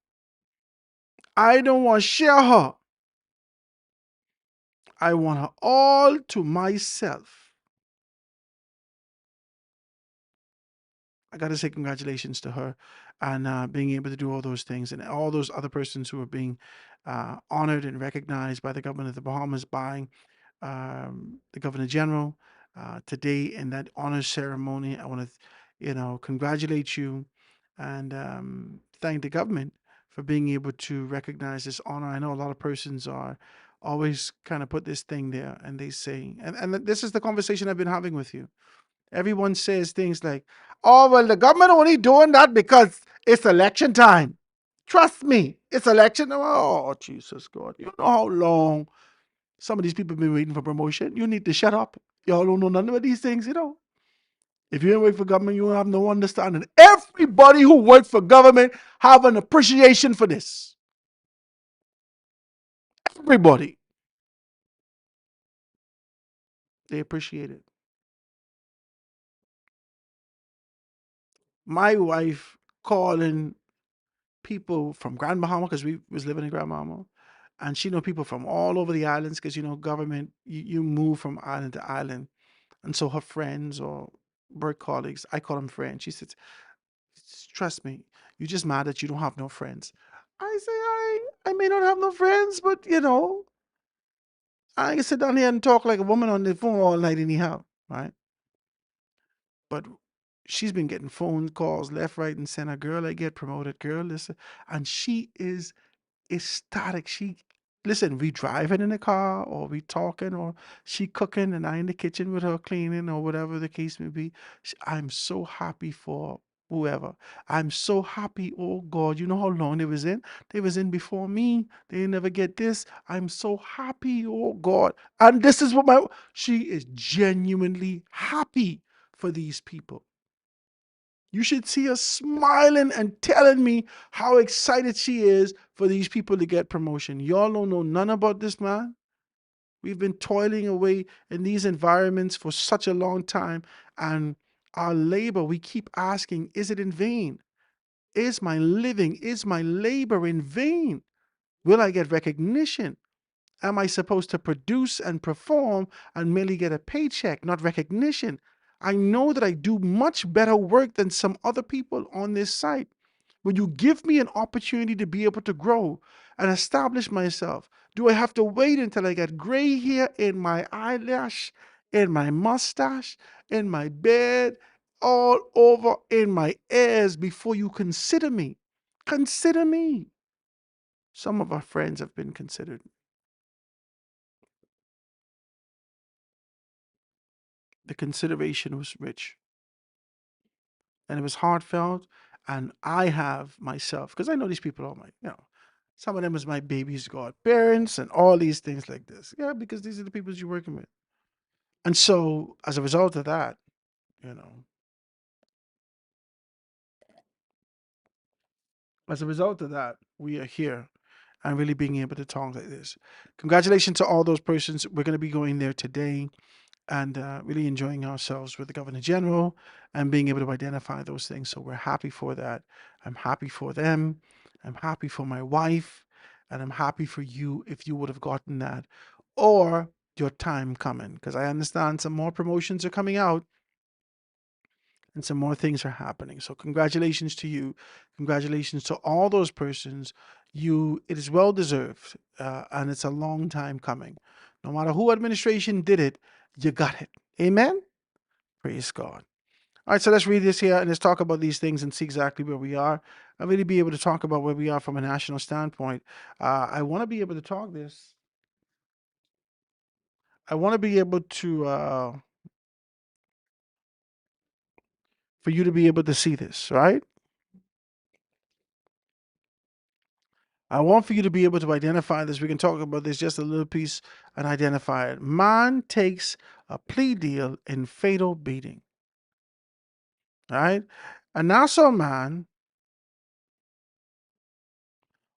I don't want to share her. I want her all to myself. I got to say congratulations to her and being able to do all those things and all those other persons who are being honored and recognized by the government of the Bahamas by the Governor General today in that honor ceremony. I want to, congratulate you and thank the government for being able to recognize this honor. I know a lot of persons are always kind of put this thing there and they say, and this is the conversation I've been having with you. Everyone says things like, oh, well, the government only doing that because it's election time. Trust me, it's election. Oh, Jesus God. You know how long some of these people have been waiting for promotion. You need to shut up. Y'all don't know none of these things, If you ain't wait for government, you don't have no understanding. Everybody who worked for government have an appreciation for this. Everybody. They appreciate it. My wife calling people from Grand Bahama, because we was living in Grand Bahama, and she know people from all over the islands, because government, you move from island to island. And so her friends or work colleagues, I call them friends. She says, trust me, you're just mad that you don't have no friends. I say, I may not have no friends, but I can sit down here and talk like a woman on the phone all night anyhow, right? But she's been getting phone calls left, right, and center. Girl, I get promoted. Girl, listen. And she is ecstatic. She listen, we driving in the car or we talking or she cooking and I in the kitchen with her cleaning or whatever the case may be. I'm so happy for whoever. I'm so happy. Oh God, you know how long they was in? They was in before me. They never get this. I'm so happy. Oh God. And this is what she is genuinely happy for these people. You should see her smiling and telling me how excited she is for these people to get promotion. Y'all don't know none about this man. We've been toiling away in these environments for such a long time, and our labor, we keep asking, is it in vain? Is my living, is my labor in vain? Will I get recognition? Am I supposed to produce and perform and merely get a paycheck, not recognition? I know that I do much better work than some other people on this site. Will you give me an opportunity to be able to grow and establish myself? Do I have to wait until I get gray hair in my eyelash, in my mustache, in my beard, all over in my ears before you consider me? Consider me. Some of our friends have been considered. The consideration was rich and it was heartfelt. And I have myself, because I know these people are some of them is my baby's godparents and all these things like this. Yeah, because these are the people you're working with. And so as a result of that, you know, as a result of that, we are here and really being able to talk like this. Congratulations to all those persons. We're going to be going there today and really enjoying ourselves with the Governor General and being able to identify those things. So we're happy for that. I'm happy for them. I'm happy for my wife. And I'm happy for you if you would have gotten that or your time coming. Because I understand some more promotions are coming out and some more things are happening. So congratulations to you. Congratulations to all those persons. It is well deserved, and it's a long time coming. No matter who administration did it, you got it. Amen. Praise God. All right, so let's read this here and let's talk about these things and see exactly where we are. I'm really be able to talk about where we are from a national standpoint. I want to be able to talk this. I want to be able to for you to be able to see this, right? I want for you to be able to identify this. We can talk about this just a little piece and identify it. Man takes a plea deal in fatal beating. All right. A Nassau man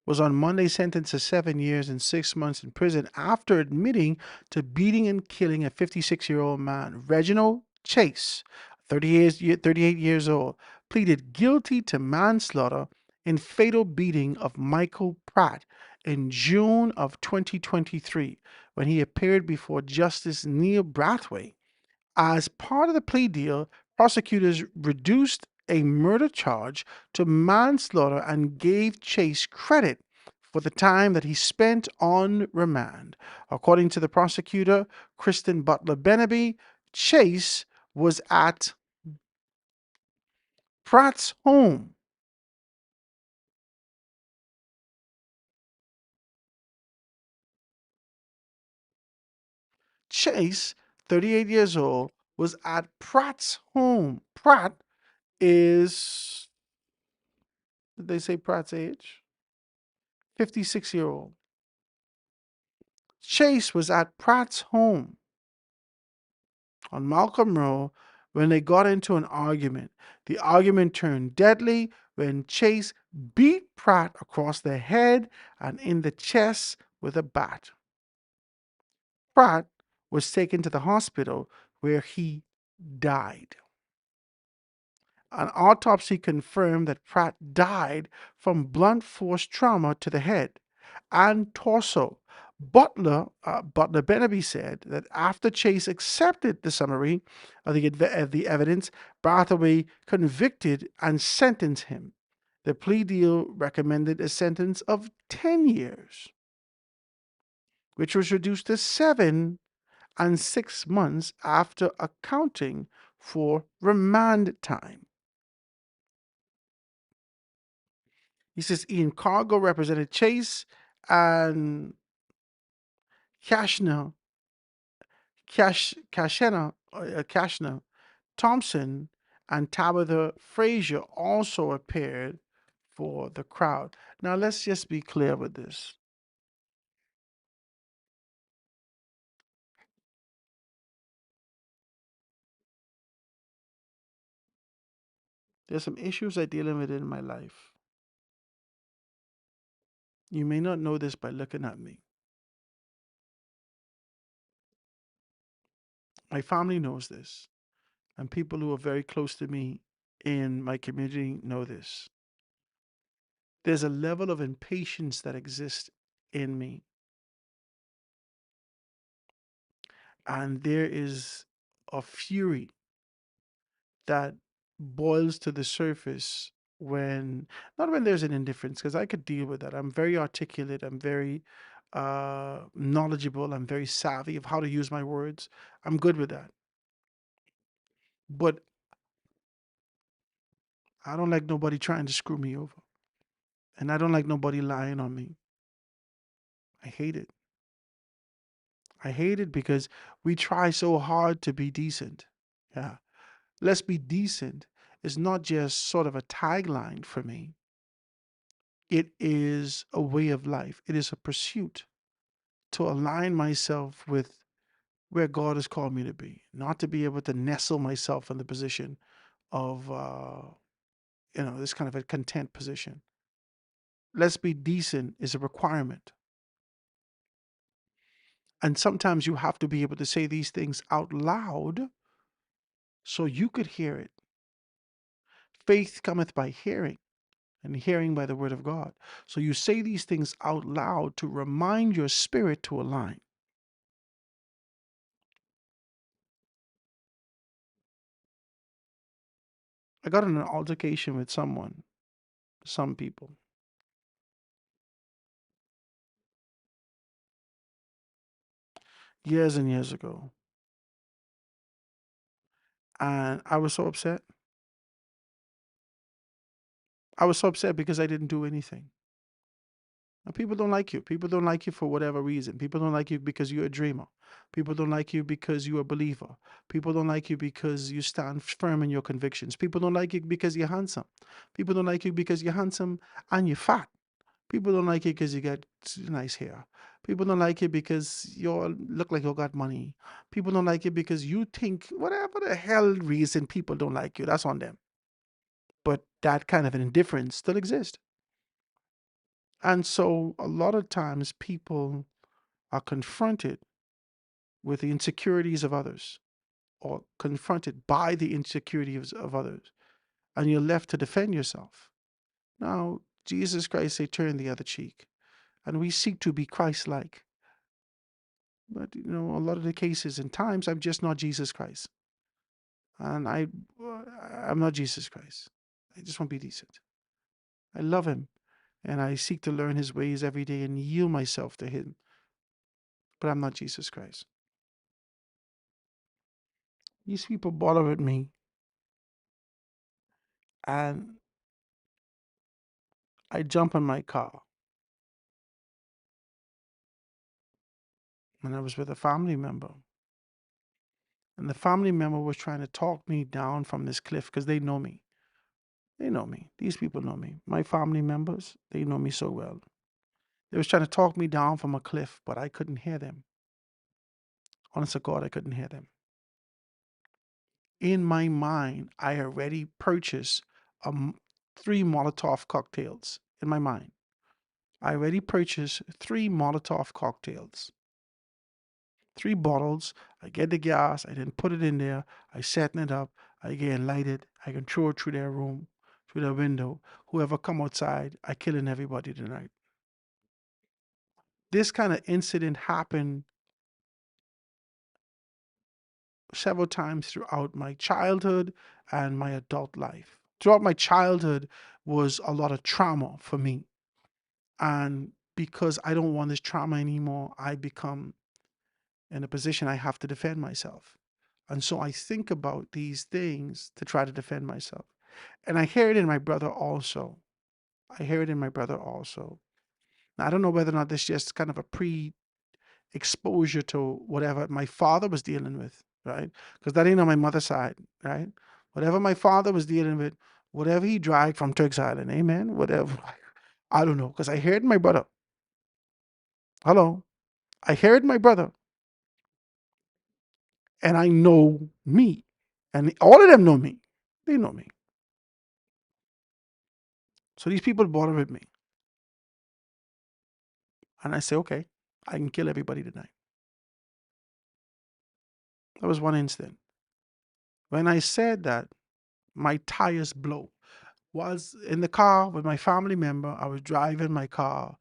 was on Monday sentenced to 7 years and 6 months in prison after admitting to beating and killing a 56-year-old man. Reginald Chase, 38 years old, pleaded guilty to manslaughter in fatal beating of Michael Pratt in June of 2023 when he appeared before Justice Neil Brathwaite. As part of the plea deal, prosecutors reduced a murder charge to manslaughter and gave Chase credit for the time that he spent on remand. According to the prosecutor, Kristen Butler Benaby, Chase was at Pratt's home. Chase, 38 years old, was at Pratt's home. Pratt is, did they say Pratt's age? 56-year-old. Chase was at Pratt's home on Malcolm Road when they got into an argument. The argument turned deadly when Chase beat Pratt across the head and in the chest with a bat. Pratt was taken to the hospital where he died. An autopsy confirmed that Pratt died from blunt force trauma to the head and torso. Butler Benaby said that after Chase accepted the summary of the evidence, Brathwaite convicted and sentenced him. The plea deal recommended a sentence of 10 years, which was reduced to 7 and 6 months after accounting for remand time. He says Ian Cargo represented Chase and Kashna, Kashna Thompson, and Tabitha Frazier also appeared for the crowd. Now, let's just be clear with this. There's some issues I'm dealing with in my life. You may not know this by looking at me. My family knows this, and people who are very close to me in my community know this. There's a level of impatience that exists in me, and there is a fury that boils to the surface when, not when there's an indifference, because I could deal with that. I'm very articulate, I'm very knowledgeable, I'm very savvy of how to use my words. I'm good with that. But I don't like nobody trying to screw me over. And I don't like nobody lying on me. I hate it. I hate it because we try so hard to be decent. Yeah. Let's be decent is not just sort of a tagline for me. It is a way of life. It is a pursuit to align myself with where God has called me to be, not to be able to nestle myself in the position of, this kind of a content position. Let's be decent is a requirement. And sometimes you have to be able to say these things out loud so you could hear it. Faith cometh by hearing, and hearing by the word of God. So you say these things out loud to remind your spirit to align. I got in an altercation with some people. Years and years ago. And I was so upset. I was so upset because I didn't do anything. And people don't like you. People don't like you for whatever reason. People don't like you because you're a dreamer. People don't like you because you're a believer. People don't like you because you stand firm in your convictions. People don't like you because you're handsome. People don't like you because you're handsome and you're fat. People don't like you because you got nice hair. People don't like you because you look like you got money. People don't like you because you think whatever the hell reason people don't like you, that's on them. But that kind of an indifference still exists. And so a lot of times people are confronted with the insecurities of others or confronted by the insecurities of others, and you're left to defend yourself. Now, Jesus Christ said, turn the other cheek, and we seek to be Christ-like. But, a lot of the cases and times, I'm just not Jesus Christ. And I'm not Jesus Christ. I just want to be decent. I love him, and I seek to learn his ways every day and yield myself to him. But I'm not Jesus Christ. These people bother with me, and I jump in my car. And I was with a family member. And the family member was trying to talk me down from this cliff because they know me. They know me. These people know me. My family members, they know me so well. They was trying to talk me down from a cliff, but I couldn't hear them. Honest to God, I couldn't hear them. In my mind, I already purchased 3 Molotov cocktails in my mind. I already purchased 3 Molotov cocktails. 3 bottles. I get the gas. I then put it in there. I setting it up. I again light it. I can throw it through their room, through their window. Whoever come outside, I killing everybody tonight. This kind of incident happened several times throughout my childhood and my adult life. Throughout my childhood was a lot of trauma for me. And because I don't want this trauma anymore, I become in a position I have to defend myself. And so I think about these things to try to defend myself. And I hear it in my brother also. I hear it in my brother also. Now, I don't know whether or not this is just kind of a exposure to whatever my father was dealing with, right? Because that ain't on my mother's side, right? Whatever my father was dealing with, whatever he dragged from Turks Island, amen. Whatever, I don't know, because I heard my brother. Hello, I heard my brother, and I know me, and all of them know me. They know me. So these people bother with me, and I say, okay, I can kill everybody tonight. That was one incident. When I said that, my tires blow. Was in the car with my family member. I was driving my car,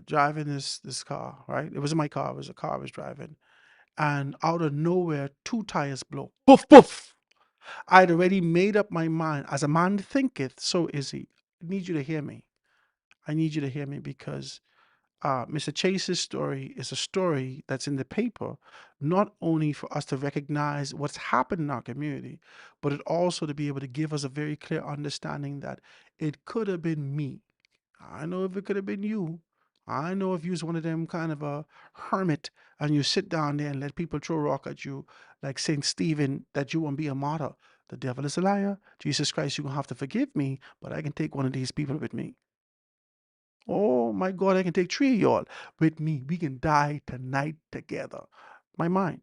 driving this car, right? It wasn't my car, it was a car I was driving. And out of nowhere, two tires blow. Poof, poof. I'd already made up my mind. As a man thinketh, so is he. I need you to hear me. I need you to hear me because Mr. Chase's story is a story that's in the paper, not only for us to recognize what's happened in our community, but it also to be able to give us a very clear understanding that it could have been me. I know if it could have been you. I know if you was one of them kind of a hermit and you sit down there and let people throw rock at you like Saint Stephen, that you won't be a martyr. The devil is a liar. Jesus Christ, you're gonna have to forgive me, but I can take one of these people with me. Oh my God, I can take three of y'all with me. We can die tonight together. My mind.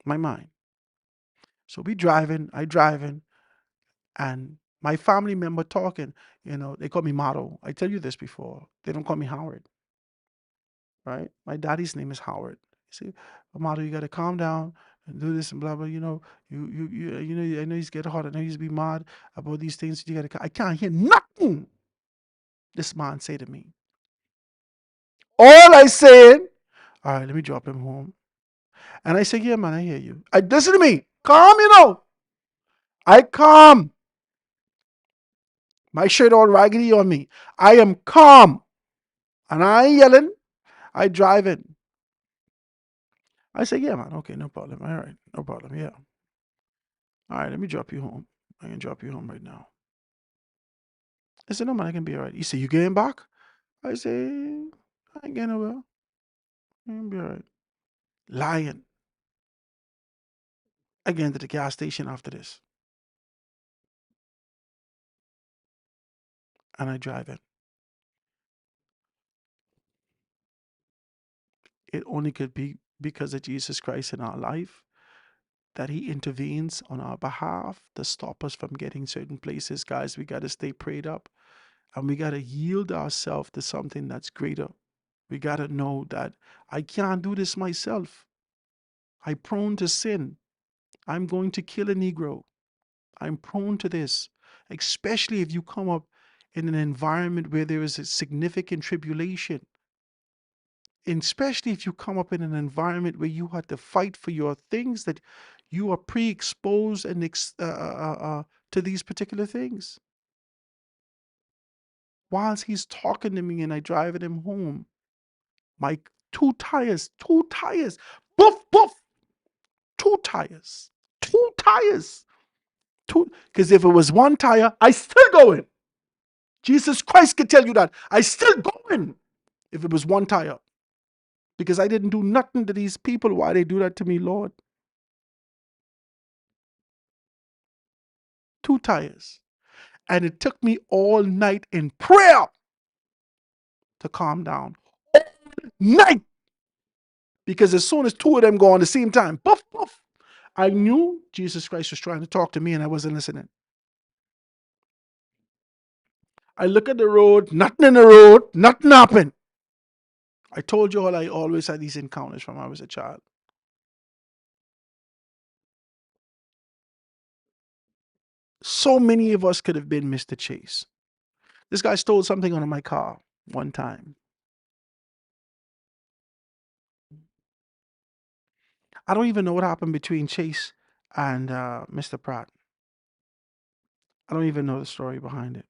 My mind. So we driving, I driving, and my family member talking, they call me Motto. I tell you this before. They don't call me Howard. Right? My daddy's name is Howard. You see, Motto, you gotta calm down and do this and blah blah. I know he's getting hot. I know he's be mad about these things. I can't hear nothing this man say to me. All I said, all right, let me drop him home. And I say, yeah, man, I hear you. Listen to me. Calm, I calm. My shirt all raggedy on me. I am calm. And I ain't yelling. I driving. I say, yeah, man, okay, no problem. All right, no problem, yeah. All right, let me drop you home. I can drop you home right now. I said, no, man, I can be all right. He said, you getting back? I say, I ain't getting nowhere. I can be all right. Lying. I get into the gas station after this. And I drive it. It only could be because of Jesus Christ in our life, that he intervenes on our behalf to stop us from getting certain places. Guys, we got to stay prayed up, and we got to yield ourselves to something that's greater. We got to know that I can't do this myself. I'm prone to sin. I'm going to kill a Negro. I'm prone to this, especially if you come up in an environment where there is a significant tribulation. And especially if you come up in an environment where you have to fight for your things, that you are pre-exposed and to these particular things. Whilst he's talking to me and I driving him home, my two tires, boof, boof, two tires, because if it was one tire, I still going. Jesus Christ could tell you that. I still going if it was one tire. Because I didn't do nothing to these people. Why they do that to me, Lord? Two tires. And it took me all night in prayer to calm down. All night. Because as soon as two of them go on the same time, poof, poof, I knew Jesus Christ was trying to talk to me and I wasn't listening. I look at the road, nothing in the road, nothing happened. I told you all I always had these encounters from when I was a child. So many of us could have been Mr. Chase. This guy stole something out of my car one time. I don't even know what happened between Chase and Mr. Pratt. I don't even know the story behind it.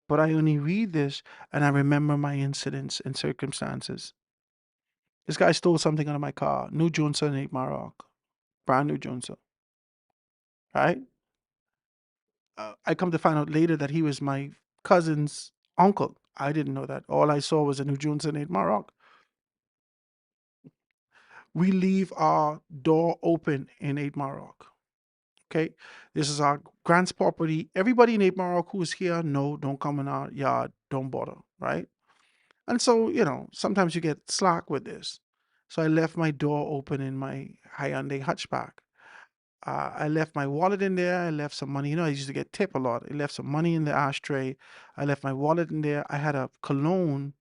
But I only read this and I remember my incidents and circumstances. This guy stole something out of my car, new Johnson 8 Maroc, brand new Johnson. Right? I come to find out later that he was my cousin's uncle. I didn't know that. All I saw was a New Jones and 8 Maroc. We leave our door open in 8 Maroc. Okay, this is our grant's property. Everybody in 8 Maroc who is here, no, don't come in our yard, don't bother, right? And so, sometimes you get slack with this. So I left my door open in my Hyundai hatchback. I left my wallet in there. I left some money. I used to get tip a lot. I left some money in the ashtray. I left my wallet in there. I had a cologne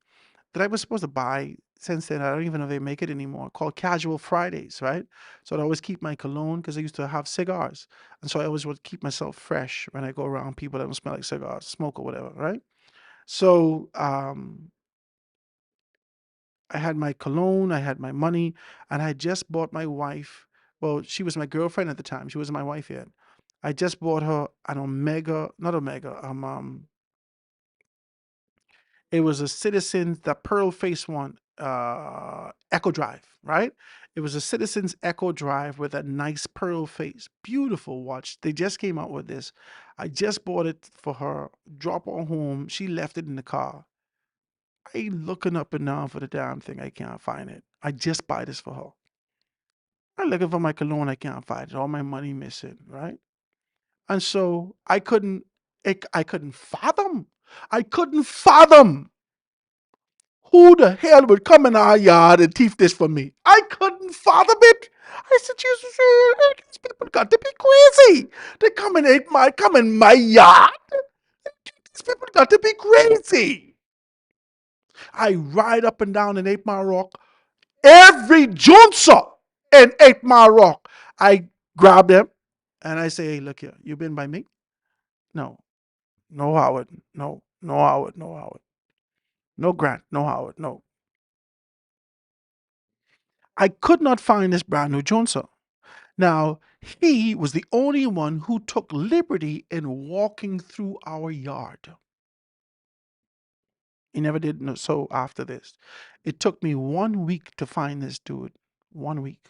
that I was supposed to buy. Since then, I don't even know if they make it anymore, called Casual Fridays, right? So I'd always keep my cologne because I used to have cigars. And so I always would keep myself fresh when I go around people that don't smell like cigars, smoke or whatever, right? So I had my cologne, I had my money, and I just bought my wife. Well, she was my girlfriend at the time. She wasn't my wife yet. I just bought her an Omega, not Omega. It was a Citizens, the pearl face one, Echo Drive, right? It was a Citizens Echo Drive with a nice pearl face, beautiful watch. They just came out with this. I just bought it for her. Drop her home. She left it in the car. I ain't looking up and down for the damn thing. I can't find it. I just buy this for her. I'm looking for my cologne. I can't find it. All my money missing, right? And so I couldn't fathom. I couldn't fathom who the hell would come in our yard and thief this from me. I couldn't fathom it. I said, Jesus, these people got to be crazy. They come in my yard. These people got to be crazy. I ride up and down in 8 Mile Rock. Every Johnson in 8 Mile Rock, I grab them and I say, hey, look here, you been by me? No. No Howard. No. No Howard. No Howard. No Grant. No Howard. No. I could not find this brand new Johnson. Now, he was the only one who took liberty in walking through our yard. He never did so after this. It took me 1 week to find this dude. 1 week.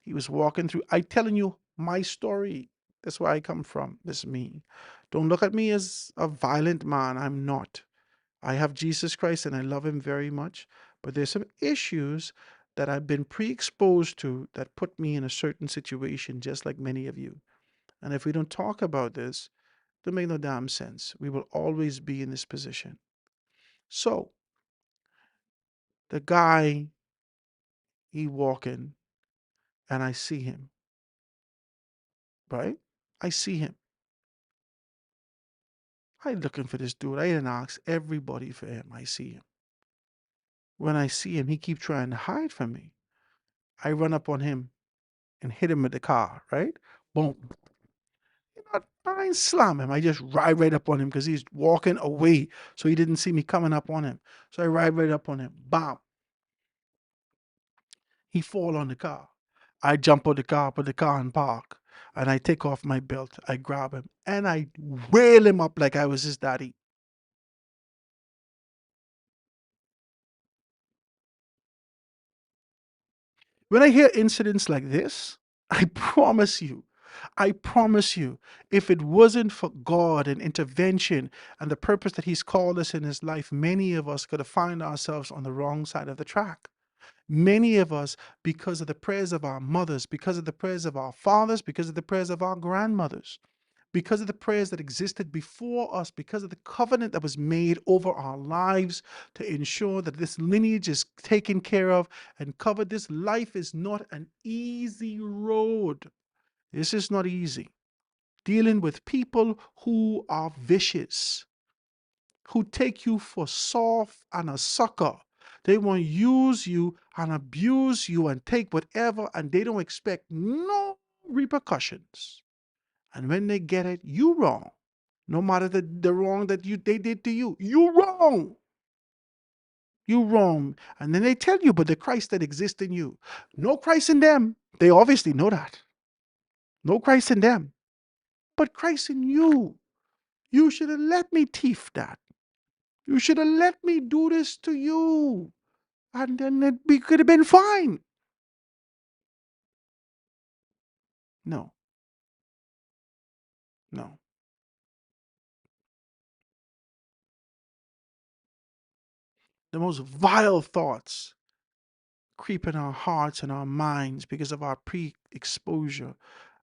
He was walking through. I telling you my story. That's where I come from. This is me. Don't look at me as a violent man. I'm not. I have Jesus Christ and I love him very much. But there's some issues that I've been pre-exposed to that put me in a certain situation, just like many of you. And if we don't talk about this, it'll make no damn sense. We will always be in this position. So the guy, he walking, and I see him, right? I see him. I looking for this dude. I didn't ask everybody for him. I see him. When I see him, he keep trying to hide from me. I run up on him and hit him with the car, right? Boom. I ain't slam him. I just ride right up on him because he's walking away. So he didn't see me coming up on him. So I ride right up on him. Bam. He fall on the car. I jump on the car, put the car in park, and I take off my belt. I grab him and I whale him up like I was his daddy. When I hear incidents like this, I promise you, if it wasn't for God and intervention and the purpose that He's called us in His life, many of us could have found ourselves on the wrong side of the track. Many of us, because of the prayers of our mothers, because of the prayers of our fathers, because of the prayers of our grandmothers, because of the prayers that existed before us, because of the covenant that was made over our lives to ensure that this lineage is taken care of and covered. This life is not an easy road. This is not easy. Dealing with people who are vicious, who take you for soft and a sucker. They want to use you and abuse you and take whatever, and they don't expect no repercussions. And when they get it, you wrong. No matter the wrong that they did to you, you wrong. You wrong. And then they tell you, but the Christ that exists in you. No Christ in them. They obviously know that. No Christ in them. But Christ in you. You should have let me thief that. You should have let me do this to you. And then could have been fine. No. No. the most vile thoughts creep in our hearts and our minds because of our pre-exposure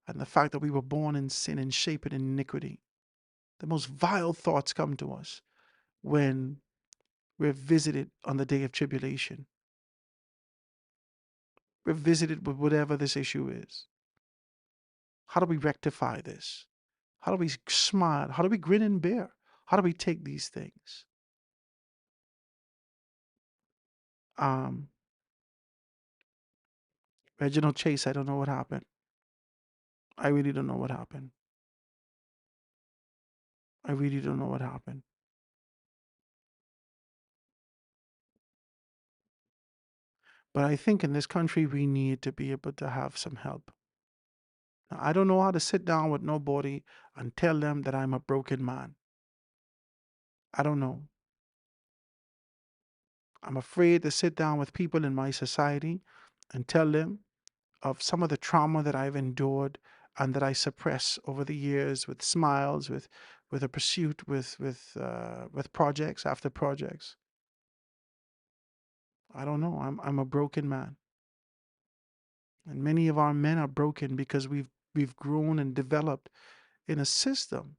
and the fact that we were born in sin and shaped in iniquity. The most vile thoughts come to us when we're visited on the day of tribulation. We're visited with whatever this issue is. How do we rectify this? How do we smile? How do we grin and bear? How do we take these things? Um, Reginald Chase, I don't know what happened. I really don't know what happened. I really don't know what happened. But I think in this country, we need to be able to have some help. Now, I don't know how to sit down with nobody and tell them that I'm a broken man. I don't know. I'm afraid to sit down with people in my society and tell them of some of the trauma that I've endured and that I suppress over the years with smiles, with a pursuit, with projects after projects. I don't know. I'm a broken man, and many of our men are broken because we've grown and developed in a system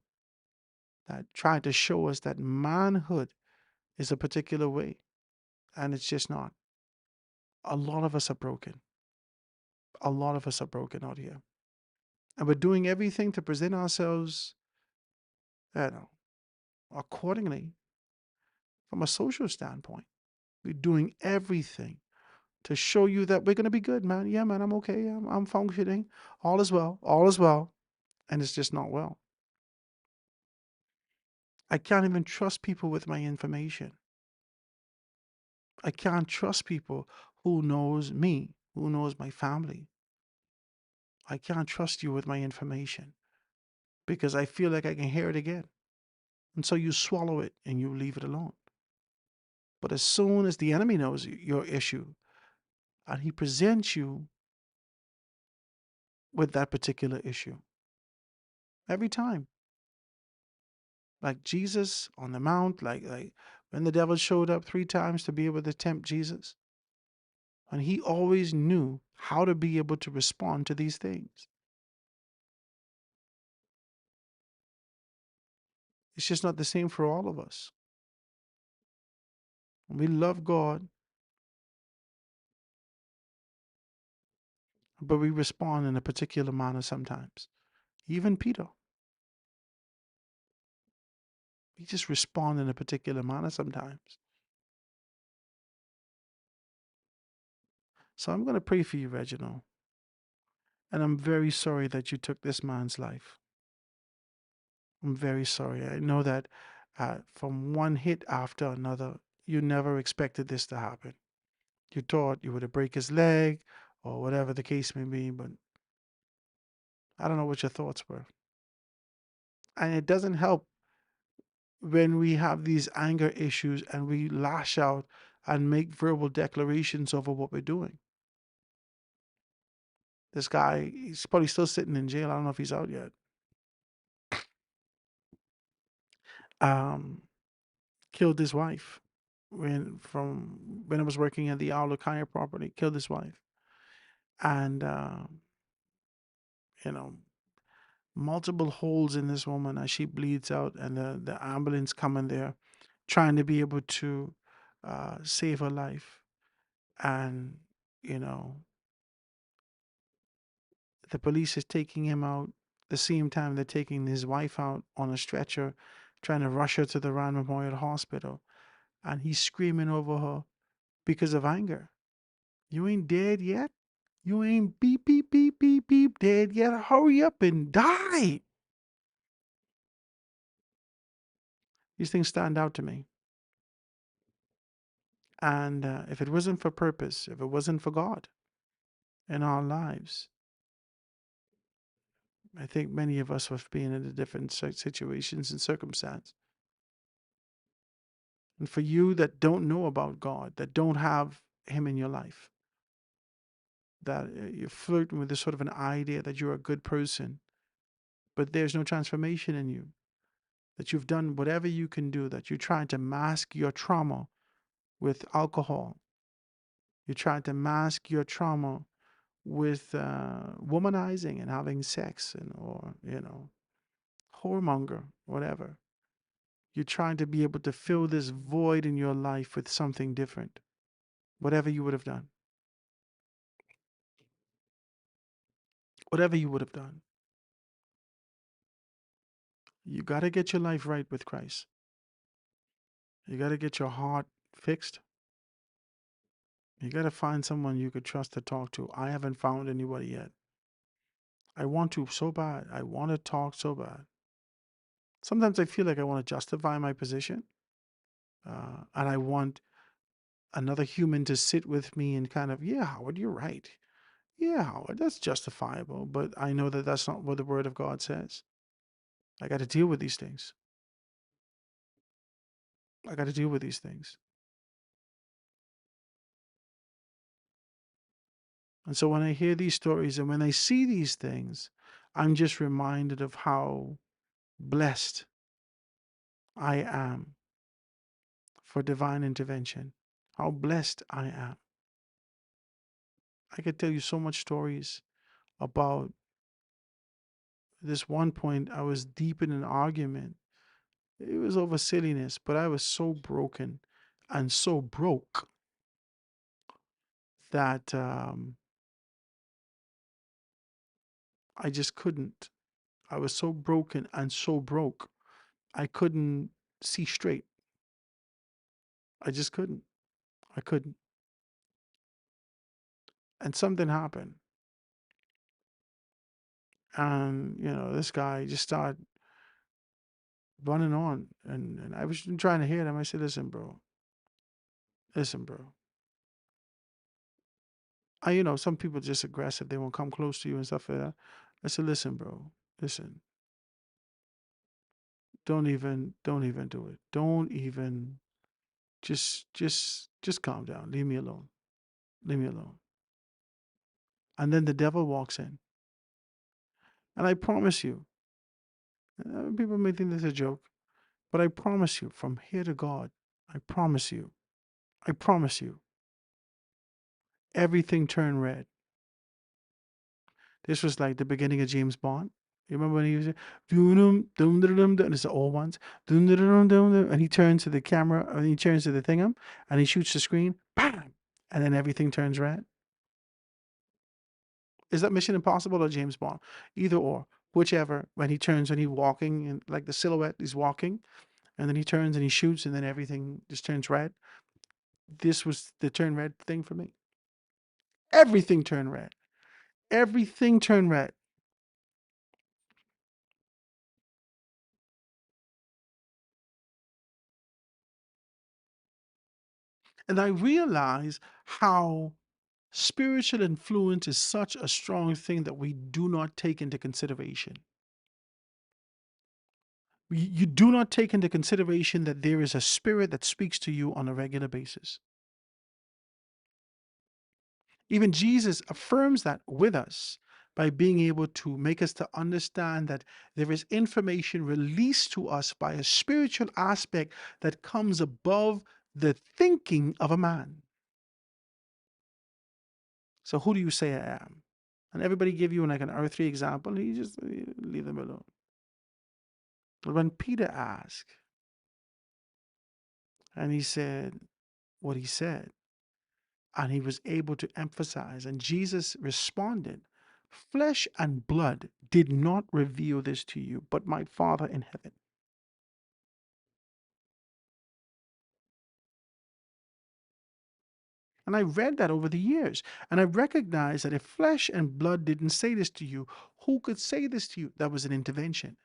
that tried to show us that manhood is a particular way, and it's just not. A lot of us are broken. A lot of us are broken out here, and we're doing everything to present ourselves, accordingly from a social standpoint. We're doing everything to show you that we're gonna be good, man. Yeah, man, I'm okay. I'm functioning. All is well. All is well, and it's just not well. I can't even trust people with my information. I can't trust people who knows me, who knows my family. I can't trust you with my information because I feel like I can hear it again. And so you swallow it and you leave it alone. But as soon as the enemy knows your issue and he presents you with that particular issue, every time, like Jesus on the mount, like when the devil showed up 3 times to be able to tempt Jesus, and he always knew how to be able to respond to these things. It's just not the same for all of us. We love God, but we respond in a particular manner sometimes. Even Peter, he just respond in a particular manner sometimes. So I'm going to pray for you, Reginald. And I'm very sorry that you took this man's life. I'm very sorry. I know that from one hit after another, you never expected this to happen. You thought you would have break his leg or whatever the case may be, but I don't know what your thoughts were. And it doesn't help when we have these anger issues and we lash out and make verbal declarations over what we're doing. This guy, he's probably still sitting in jail. I don't know if he's out yet. Killed his wife when I was working at the Aulakaya property. Killed his wife, and you know, multiple holes in this woman as she bleeds out, and the ambulance coming there, trying to be able to save her life, and you know, the police is taking him out. The same time they're taking his wife out on a stretcher, trying to rush her to the Rand Memorial Hospital, and he's screaming over her because of anger. You ain't dead yet. You ain't beep, beep, beep, beep, beep dead yet. Hurry up and die. These things stand out to me. And if it wasn't for purpose, if it wasn't for God in our lives, I think many of us would be in a different situations and circumstance. And for you that don't know about God, that don't have Him in your life, that you're flirting with this sort of an idea that you're a good person, but there's no transformation in you, that you've done whatever you can do, that you're trying to mask your trauma with alcohol. You're trying to mask your trauma with womanizing and having sex, and or whoremonger, whatever. You're trying to be able to fill this void in your life with something different, whatever you would have done. Whatever you would have done. You got to get your life right with Christ. You got to get your heart fixed. You got to find someone you could trust to talk to. I haven't found anybody yet. I want to so bad. I want to talk so bad. Sometimes I feel like I want to justify my position. And I want another human to sit with me and kind of, yeah, Howard, you're right. Yeah, Howard, that's justifiable. But I know that that's not what the Word of God says. I got to deal with these things. I got to deal with these things. And so when I hear these stories and when I see these things, I'm just reminded of how blessed I am for divine intervention. How blessed I am. I could tell you so much stories about this one point. I was deep in an argument. It was over silliness, but I was so broken and so broke that I just couldn't. I was so broken and so broke, I couldn't see straight. I just couldn't. I couldn't. And something happened. And, this guy just started running on. And I was trying to hear him. I said, listen, bro. Listen, bro. Some people are just aggressive. They won't come close to you and stuff like that. I said, listen, bro. Listen. Don't even do it. Don't even just calm down. Leave me alone. Leave me alone. And then the devil walks in. And I promise you, people may think this is a joke, but I promise you, from here to God, I promise you, everything turned red. This was like the beginning of James Bond. You remember when he was doom dum dum dum, and it's the old ones, dum dum dum dum, and he turns to the camera, and he turns to the thingum, and he shoots the screen, bam, and then everything turns red. Is that Mission Impossible or James Bond? Either or, whichever. When he's walking, and like the silhouette, he's walking, and then he turns and he shoots, and then everything just turns red. This was the turn red thing for me. Everything turned red. Everything turned red. And I realize how spiritual influence is such a strong thing that we do not take into consideration. You do not take into consideration that there is a spirit that speaks to you on a regular basis. Even Jesus affirms that with us by being able to make us to understand that there is information released to us by a spiritual aspect that comes above the thinking of a man. So who do you say I am? And everybody give you like an earthly example, you just leave them alone. But when Peter asked, and he said what he said, and he was able to emphasize, and Jesus responded, flesh and blood did not reveal this to you, but my Father in heaven. And I read that over the years, and I recognized that if flesh and blood didn't say this to you, who could say this to you? That was an intervention.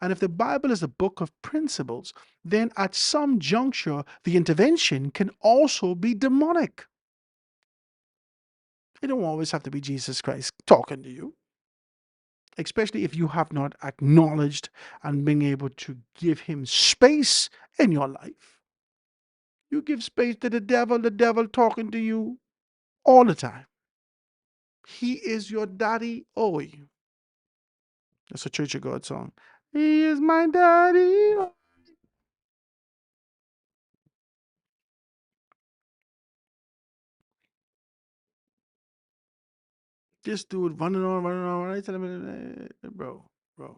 And if the Bible is a book of principles, then at some juncture, the intervention can also be demonic. It don't always have to be Jesus Christ talking to you, especially if you have not acknowledged and been able to give him space in your life. You give space to the devil talking to you all the time. He is your daddy. Oh, that's a Church of God song. He is my daddy. This dude running on. I tell him, bro, bro,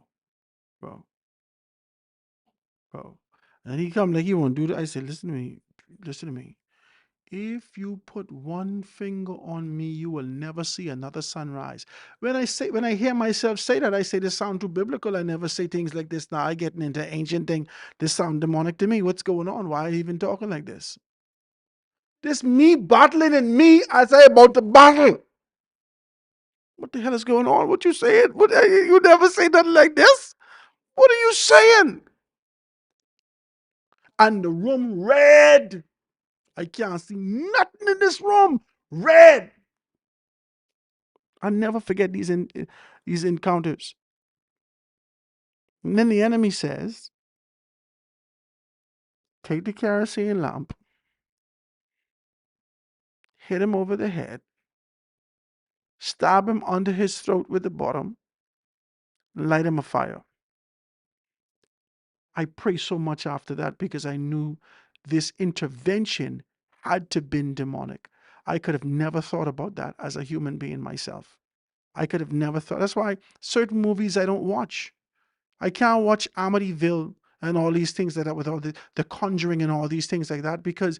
bro, bro. And he come like he won't do that. I said, listen to me, listen to me. If you put one finger on me, you will never see another sunrise. When I hear myself say that, I say this sound too biblical. I never say things like this. Now I getting into ancient thing. This sound demonic to me. What's going on? Why are you even talking like this? This me battling and me as I about to battle. What the hell is going on? What you saying? What you never say nothing like this? What are you saying? And the room red. I can't see nothing in this room. Red. I never forget these encounters. And then the enemy says, take the kerosene lamp, hit him over the head, stab him under his throat with the bottom, light him afire. I pray so much after that because I knew this intervention had to been demonic. I could have never thought about that as a human being myself. I could have never thought. That's why certain movies I don't watch. I can't watch Amityville and all these things like that with all the Conjuring and all these things like that because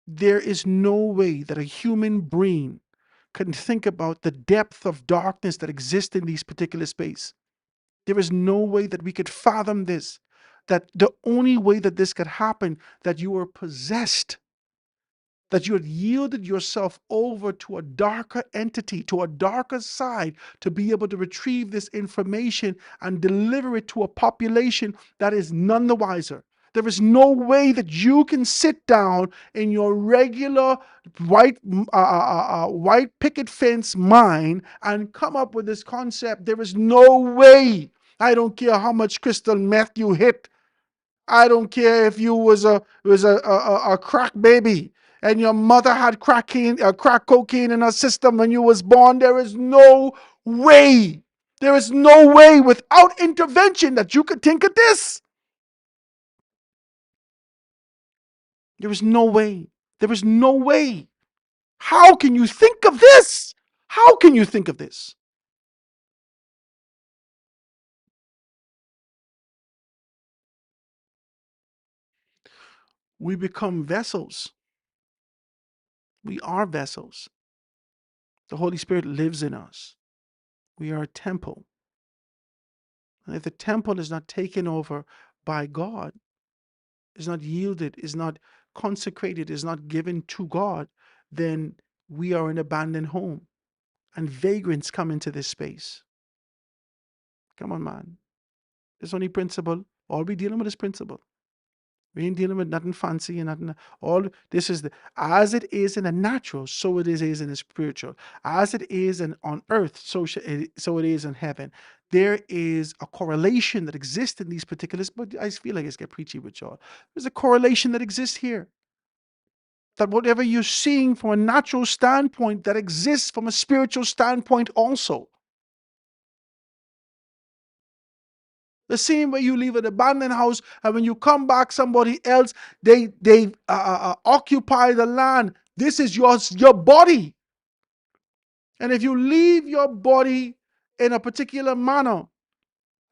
there is no way that a human brain can think about the depth of darkness that exists in these particular space. There is no way that we could fathom this. That the only way that this could happen, that you are possessed, that you had yielded yourself over to a darker entity, to a darker side, to be able to retrieve this information and deliver it to a population that is none the wiser. There is no way that you can sit down in your regular white picket fence mind and come up with this concept. There is no way. I don't care how much crystal meth you hit. I don't care if you was a crack baby and your mother had crack cocaine in her system when you was born. There is no way. There is no way without intervention that you could think of this. There is no way. There is no way. How can you think of this? How can you think of this? We become vessels. We are vessels. The Holy Spirit lives in us. We are a temple. And if the temple is not taken over by God, is not yielded, is not consecrated, is not given to God, then we are an abandoned home. And vagrants come into this space. Come on, man. It's only principle. All we dealing with is principle. We ain't dealing with nothing fancy and nothing. All this is as it is in the natural, so it is in the spiritual. As it is on earth, so it is in heaven. There is a correlation that exists in these particulars, but I feel like it's get preachy with y'all. There's a correlation that exists here. That whatever you're seeing from a natural standpoint, that exists from a spiritual standpoint also. The same way you leave an abandoned house, and when you come back, somebody else they occupy the land. This is your body, and if you leave your body in a particular manner,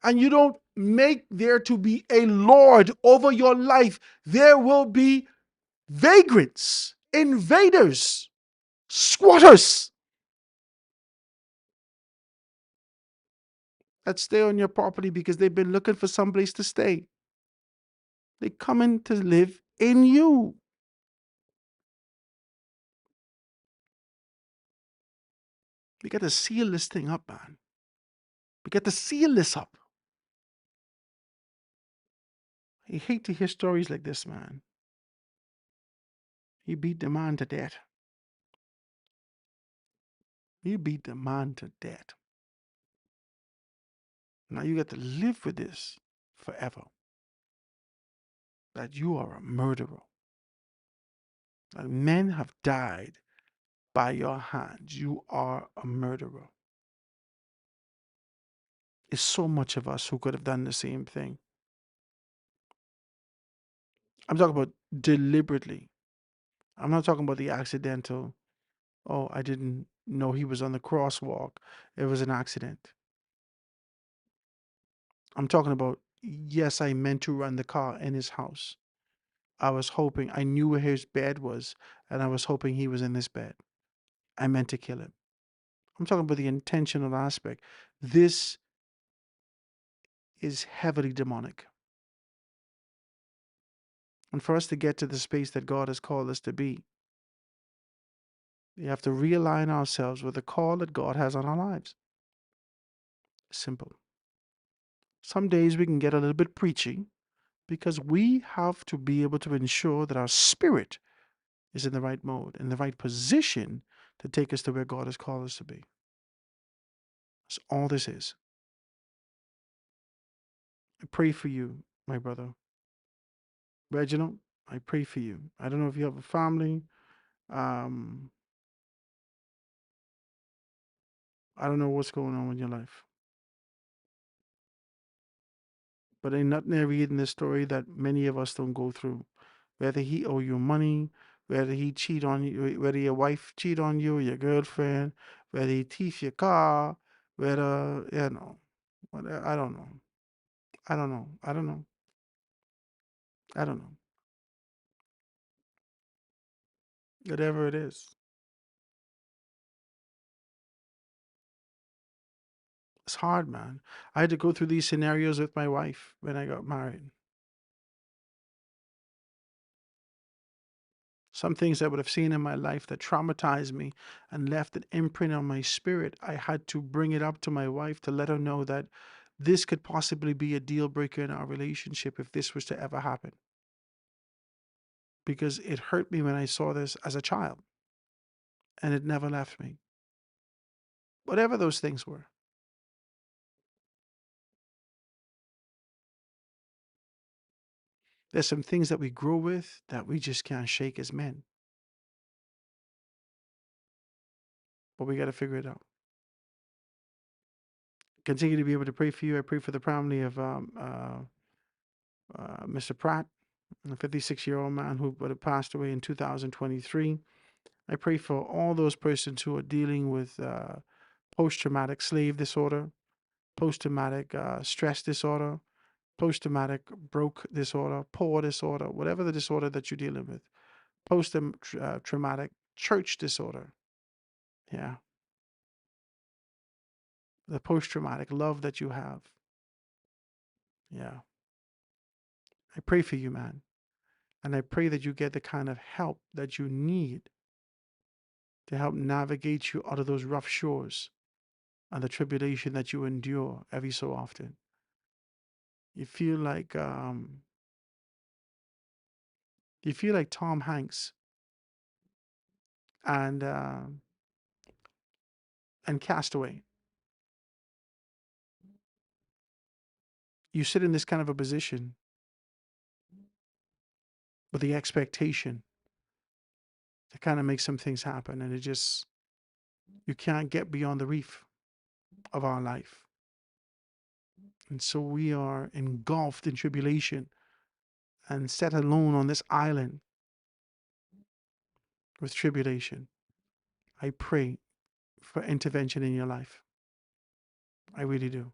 and you don't make there to be a Lord over your life, there will be vagrants, invaders, squatters that stay on your property because they've been looking for some place to stay. They come in to live in you. We got to seal this thing up, man. We got to seal this up. I hate to hear stories like this, man. He beat the man to death. He beat the man to death. Now you got to live with this forever. That you are a murderer. That men have died by your hands. You are a murderer. It's so much of us who could have done the same thing. I'm talking about deliberately. I'm not talking about the accidental. Oh, I didn't No, he was on the crosswalk. It was an accident. I'm talking about, yes, I meant to run the car in his house. I was hoping, I knew where his bed was, and I was hoping he was in this bed. I meant to kill him. I'm talking about the intentional aspect. This is heavily demonic. And for us to get to the space that God has called us to be, we have to realign ourselves with the call that God has on our lives. Simple. Some days we can get a little bit preachy because we have to be able to ensure that our spirit is in the right mode, in the right position to take us to where God has called us to be. That's all this is. I pray for you, my brother. Reginald, I pray for you. I don't know if you have a family. I don't know what's going on in your life. But ain't nothing there reading this story that many of us don't go through. Whether he owe you money, whether he cheat on you, whether your wife cheat on you or your girlfriend, whether he thief your car, whether, I don't know. I don't know. I don't know. I don't know. Whatever it is. It's hard, man. I had to go through these scenarios with my wife when I got married. Some things I would have seen in my life that traumatized me and left an imprint on my spirit, I had to bring it up to my wife to let her know that this could possibly be a deal breaker in our relationship if this was to ever happen. Because it hurt me when I saw this as a child, and it never left me. Whatever those things were. There's some things that we grow with that we just can't shake as men. But we got to figure it out. Continue to be able to pray for you. I pray for the family of Mr. Pratt, a 56-year-old man who would have passed away in 2023. I pray for all those persons who are dealing with post-traumatic slave disorder, post-traumatic stress disorder, post-traumatic broke disorder, poor disorder, whatever the disorder that you're dealing with, post-traumatic church disorder. Yeah. The post-traumatic love that you have. Yeah. I pray for you, man. And I pray that you get the kind of help that you need to help navigate you out of those rough shores and the tribulation that you endure every so often. You feel like Tom Hanks and Castaway. You sit in this kind of a position with the expectation to kind of make some things happen, and you can't get beyond the reef of our life. And so we are engulfed in tribulation and set alone on this island with tribulation. I pray for intervention in your life. I really do.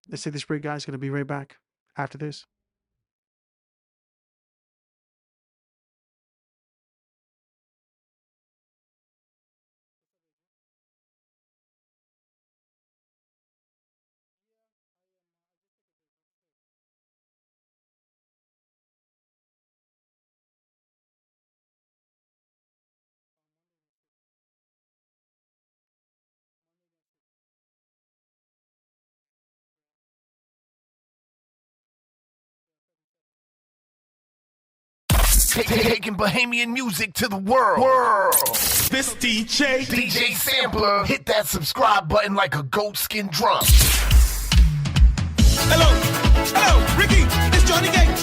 Let's say this break, guys. Going to be right back after this. Taking Bahamian music to the world. This DJ. DJ Sampler, hit that subscribe button like a goatskin drum. Hello, Ricky, it's Johnny Gate.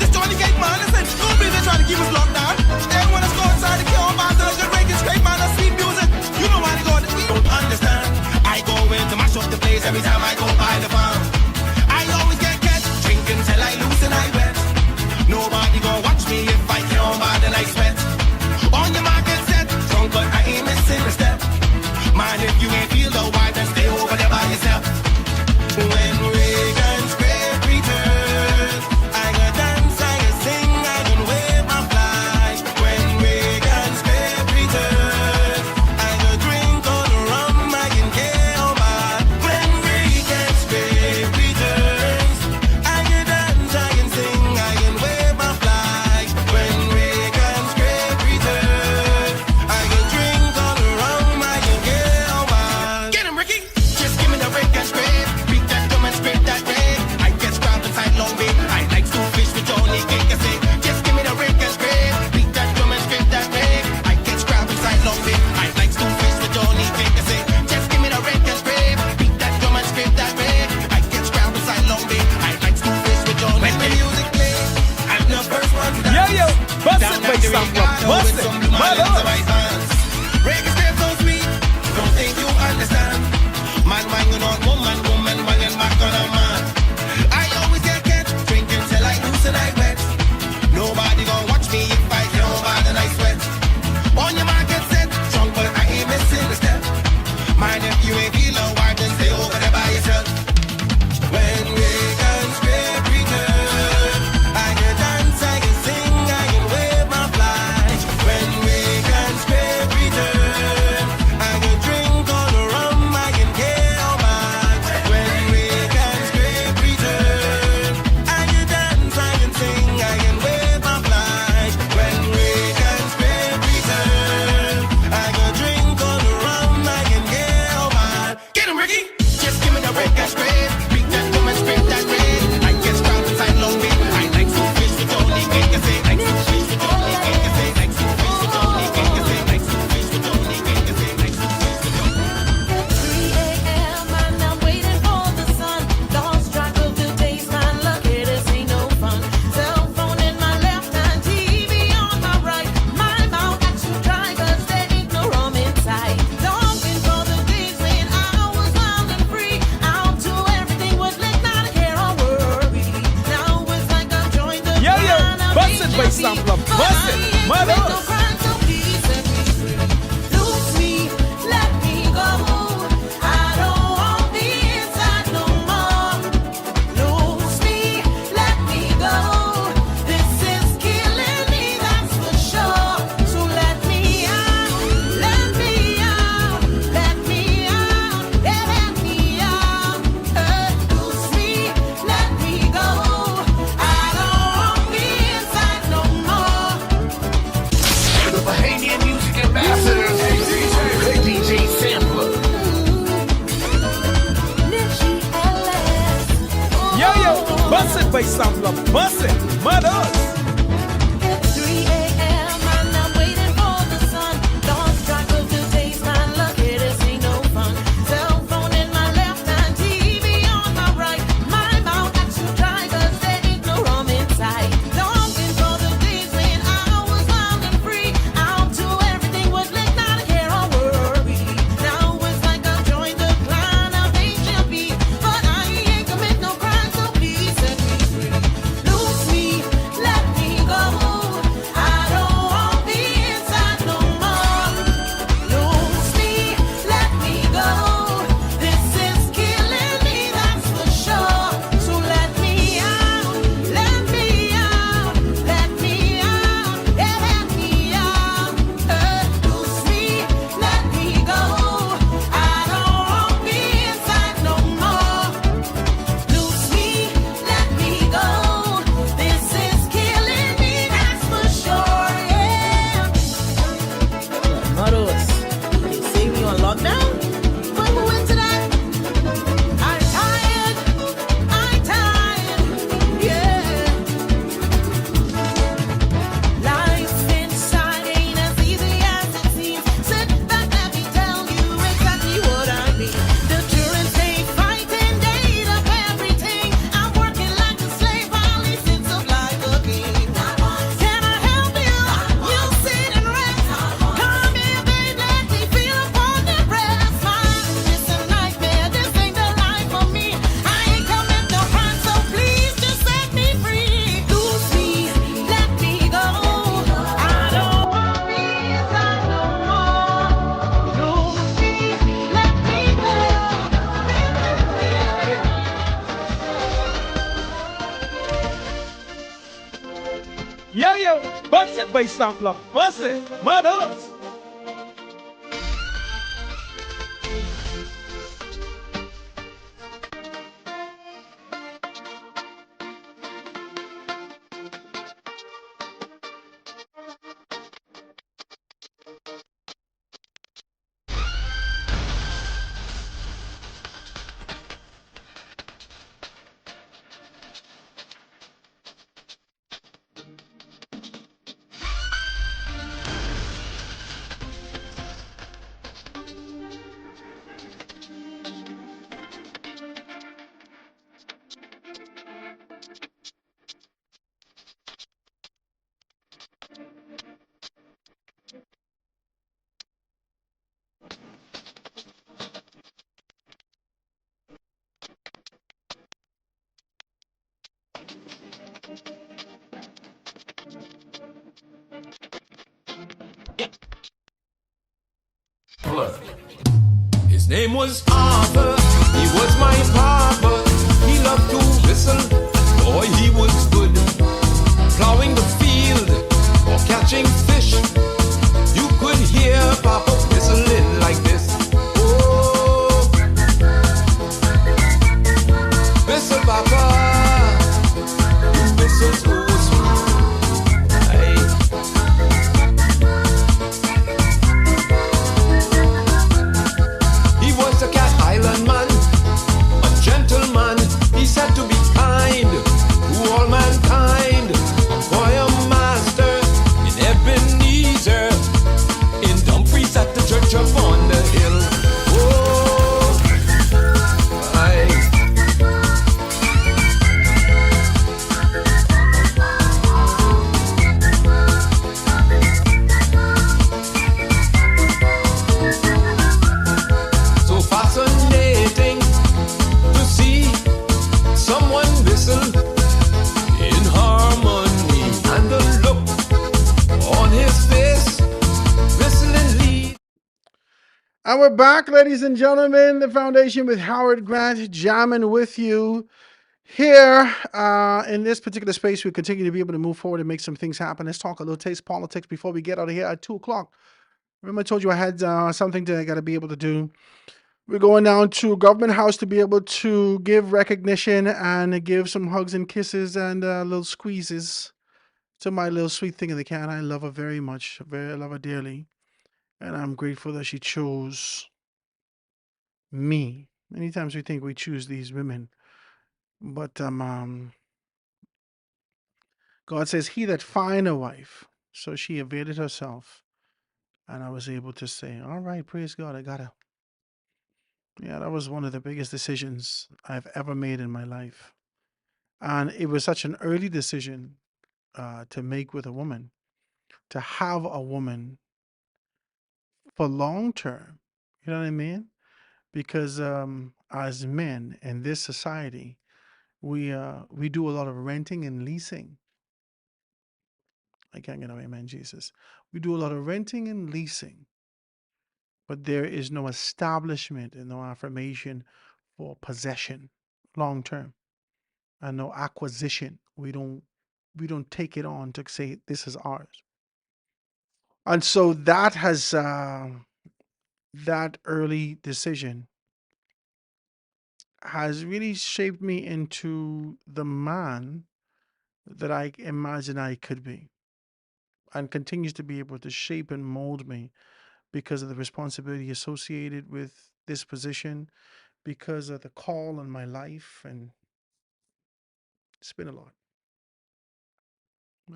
This Johnny Gate, man, listen, don't believe they're trying to keep us locked down. They want us go outside to kill man, to the reggae straight, man, and sweet music. You know why they go, we don't understand. I go in to mash up the place every time I go by the farm. I always get catch, drinking till I lose and I wet. Nobody gon' watch me if I kill bad and I sweat. On your market set, drunk but I ain't missing. Man, if you ain't feel the vibe, then stay over there by yourself. When Reagan's great return, I go dance, I go sing, I go wave my flag. When Reagan's great return, I go drink all the rum, I can get on my. When Reagan's great returns, I go dance, I can sing, I can wave my flag. When Reagan's great return, I go drink all the rum, I can get on my. Get him, Ricky! Just give me the Reagan's great. Beat that drum and scrape that leg. I get scrapped inside Long Bay. I like to fish with Johnny Cake. I say, just give me the Reagan's great. Beat that drum and scrape that leg. I get scrapped inside Long Bay. I like to fish with Johnny Cake. I say, just give me the Reagan's great. Beat that drum and scrape that leg. I get scrapped inside Long Bay. I like to fish with Johnny Cake. When the music plays, I'm the first one to dance. Yo, bust Down it, at bass the sample, Ricardo bust with it, some blue my marlins in lord. my hands. Reggae step so sweet, don't think you understand. Man banging on woman, woman banging back on a man. I always get drinking till I loose and I wet. Nobody gon' watch me if I get bad and I sweat. On your market set, drunk but I ain't missing a step. Man, if you ain't feel no vibe, then stay over there by yourself. When Reagan's great return, I can dance, I can sing, I can wave my flag. When Reagan's great return, I can drink all the rum, I can get all mine. When Reagan's great return, I can dance, I can sing, I can wave my flag. When Reagan's great return, I can drink all the rum, I can get all mine. Get him, Ricky! Just give me the Reagan's great. Beat that drum and scrape that red. I get scrapped inside Long Bay. I like to fish with Johnny Cake. I say, like to fish with Johnny Cake. I say, like to fish with Johnny Cake. I say, like to fish with Johnny Cake. I say, like to fish with Johnny Cake. It's 3 a.m. and I'm waiting for the sun. Lost track of the days, man. Lucky this ain't no fun. Cell phone in my left hand, TV on my right. My mouth actually dry 'cause there ain't no rum inside. Longing for the days when I was wild and free. Out to everything was lit, not a care or worry. Now it's like I've joined the Yo, clan of bust it, bass HMP. sampler, But bust I it, ain't my commit no lord. crime, so please set me free. Loose me, let me go. I don't want the inside no more. Loose me, let me go. This is killing me, that's for sure. So let me out, let me out, let me out, yeah, let me out. Loose me, let me go. I don't want the inside no more. The Bahamian music ambassador, DJ Sampler. Yo, bust it, bass sample, bust it, my lord. It's 3 a.m. and I'm waiting for the sun. Lost track of the days, man. Lucky this ain't no fun. Cell phone in my left hand, TV on my right. My mouth actually dry 'cause there ain't no rum inside. Longing for the days when I was wild and free. Out to everything was lit, not a care or worry. Now it's like I've joined the clan of HMP. But I ain't commit no crime, so please set me free. Loose me, let bass sampler. Bust it, mothers. His name was Arthur, he was my papa. He loved to whistle, boy he was good. Plowing the field or catching fish, you could hear Papa whistling like this. Oh, whistle Papa, you whistle so sweet. Aye. He was a Cat Island man, a gentleman. He said to be kind to all mankind. A choir master in Ebenezer, in Dumfries at the church upon the hill. Oh, aye. So fascinating to see someone whistle in harmony, and the look on his face, whistling lead. And we're back, ladies and gentlemen. The Foundation with Howard Grant, jamming with you here in this particular space. We continue to be able to move forward and make some things happen. Let's talk a little taste politics before we get out of here at 2 o'clock. Remember, I told you I had something that I got to be able to do. We're going down to Government House to be able to give recognition and give some hugs and kisses and little squeezes to my little sweet thing in the can. I love her very much. I love her dearly. And I'm grateful that she chose me. Many times we think we choose these women. But God says, he that find a wife. So she availed herself. And I was able to say, all right, praise God, I got her. Yeah, that was one of the biggest decisions I've ever made in my life. And it was such an early decision to make with a woman, to have a woman for long term. You know what I mean? Because as men in this society, we do a lot of renting and leasing. I can't get away, man, Jesus. We do a lot of renting and leasing, but there is no establishment and no affirmation for possession long term, and no acquisition. We don't take it on to say this is ours. And so that has that early decision has really shaped me into the man that I imagine I could be, and continues to be able to shape and mold me because of the responsibility associated with this position, because of the call on my life, and it's been a lot.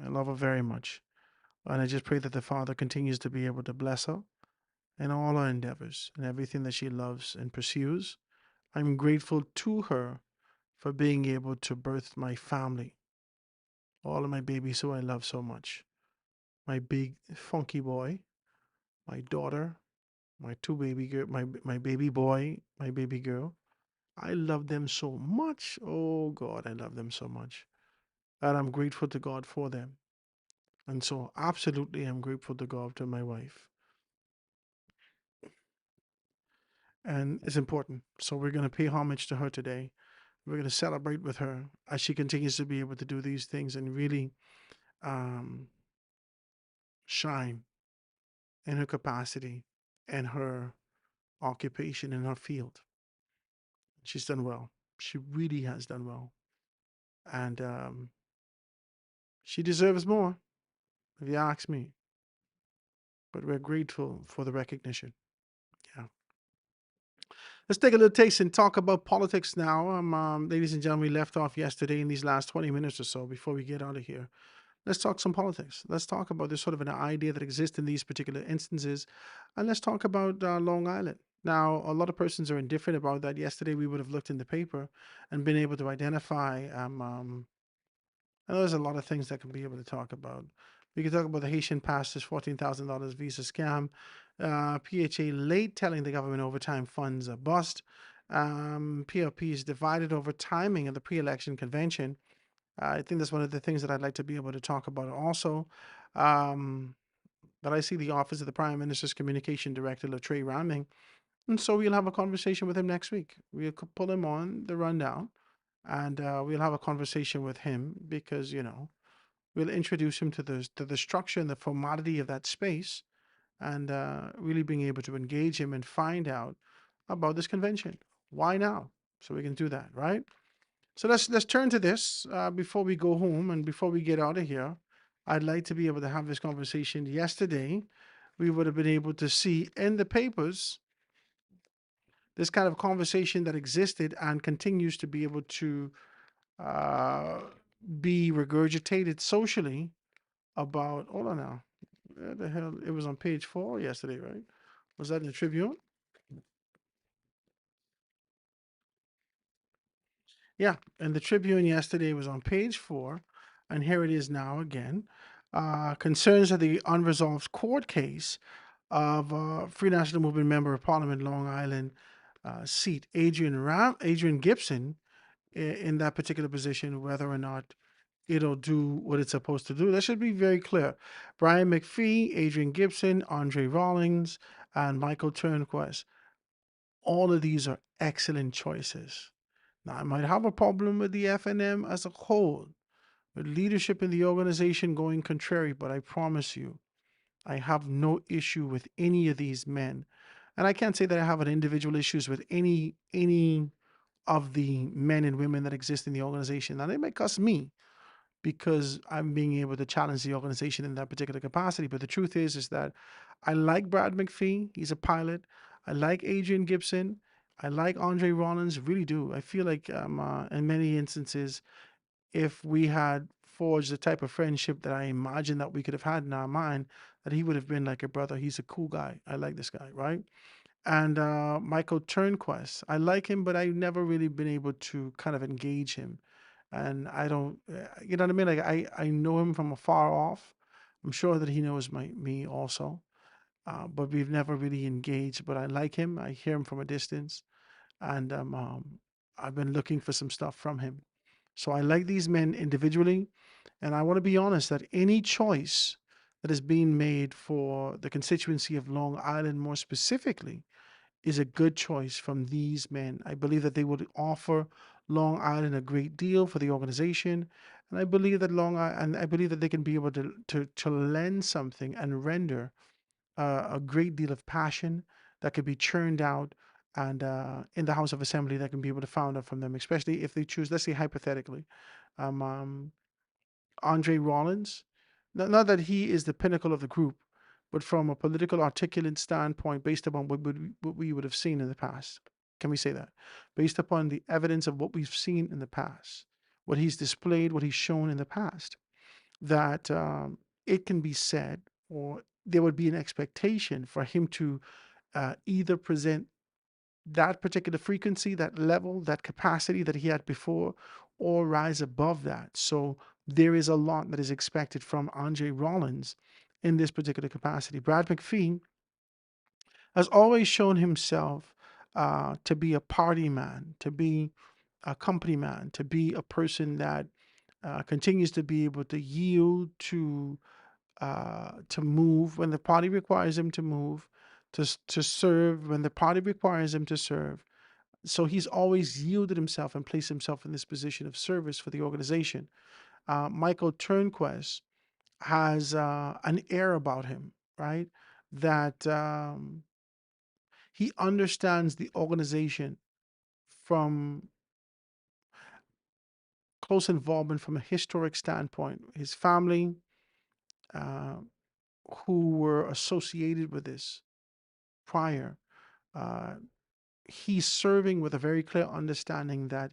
I love her very much. And I just pray that the Father continues to be able to bless her in all her endeavors and everything that she loves and pursues. I'm grateful to her for being able to birth my family, all of my babies who I love so much. My big funky boy, my daughter, my two baby girl, my baby boy, my baby girl. I love them so much. Oh God, I love them so much. And I'm grateful to God for them. And so absolutely I'm grateful to God, to my wife. And it's important. So we're going to pay homage to her today. We're going to celebrate with her as she continues to be able to do these things and really shine in her capacity and her occupation in her field. She's done well. She really has done well. And she deserves more, if you ask me. But we're grateful for the recognition. Yeah. Let's take a little taste and talk about politics now. Ladies and gentlemen, we left off yesterday in these last 20 minutes or so before we get out of here. Let's talk some politics. Let's talk about this sort of an idea that exists in these particular instances. And let's talk about Long Island. Now, a lot of persons are indifferent about that. Yesterday, we would have looked in the paper and been able to identify. And there's a lot of things that can be able to talk about. We can talk about the Haitian pastor's $14,000 visa scam, PHA late telling the government overtime funds a bust, PLP is divided over timing of the pre-election convention. I think that's one of the things that I'd like to be able to talk about also. But I see the office of the Prime Minister's Communication Director, Latrey Ramming, and so we'll have a conversation with him next week. We'll pull him on the rundown, and we'll have a conversation with him because we'll introduce him to the structure and the formality of that space, and really being able to engage him and find out about this convention. Why now? So we can do that, right? So let's turn to this before we go home and before we get out of here. I'd like to be able to have this conversation. Yesterday, we would have been able to see in the papers this kind of conversation that existed and continues to be able to be regurgitated socially about, hold on now, where the hell, it was on page 4 yesterday, right? Was that in the Tribune? Yeah, and the Tribune yesterday was on page 4, and here it is now again. Concerns of the unresolved court case of Free National Movement Member of Parliament, Long Island seat, Adrian Gibson, in that particular position, whether or not it'll do what it's supposed to do. That should be very clear. Brian McPhee, Adrian Gibson, Andre Rawlings, and Michael Turnquest. All of these are excellent choices. Now, I might have a problem with the FNM as a whole, with leadership in the organization going contrary, but I promise you, I have no issue with any of these men. And I can't say that I have an individual issues with any of the men and women that exist in the organization. Now, they may cuss me because I'm being able to challenge the organization in that particular capacity. But the truth is that I like Brad McPhee. He's a pilot. I like Adrian Gibson. I like Andre Rollins, really do. I feel like in many instances, if we had forged the type of friendship that I imagine that we could have had in our mind, that he would have been like a brother. He's a cool guy. I like this guy, right? And Michael Turnquest, I like him, but I've never really been able to kind of engage him. And I don't, you know what I mean? Like I know him from afar off. I'm sure that he knows me also, but we've never really engaged. But I like him. I hear him from a distance, and I've been looking for some stuff from him. So I like these men individually, and I want to be honest that any choice that is being made for the constituency of Long Island more specifically is a good choice from these men. I believe that they would offer Long Island a great deal for the organization, and I believe that I believe that they can be able to lend something and render a great deal of passion that could be churned out and in the House of Assembly that can be able to found out from them, especially if they choose, let's say hypothetically, Andre Rollins. Not that he is the pinnacle of the group, but from a political articulate standpoint, based upon what we would have seen in the past. Can we say that? Based upon the evidence of what we've seen in the past, what he's displayed, what he's shown in the past, that it can be said, or there would be an expectation for him to either present that particular frequency, that level, that capacity that he had before, or rise above that. So there is a lot that is expected from Andre Rollins in this particular capacity. Brad McPhee has always shown himself to be a party man, to be a company man, to be a person that continues to be able to yield to move when the party requires him to move, to serve when the party requires him to serve. So he's always yielded himself and placed himself in this position of service for the organization. Michael Turnquest, has an air about him, right? That he understands the organization from close involvement from a historic standpoint. His family, uh, who were associated with this prior, uh, he's serving with a very clear understanding that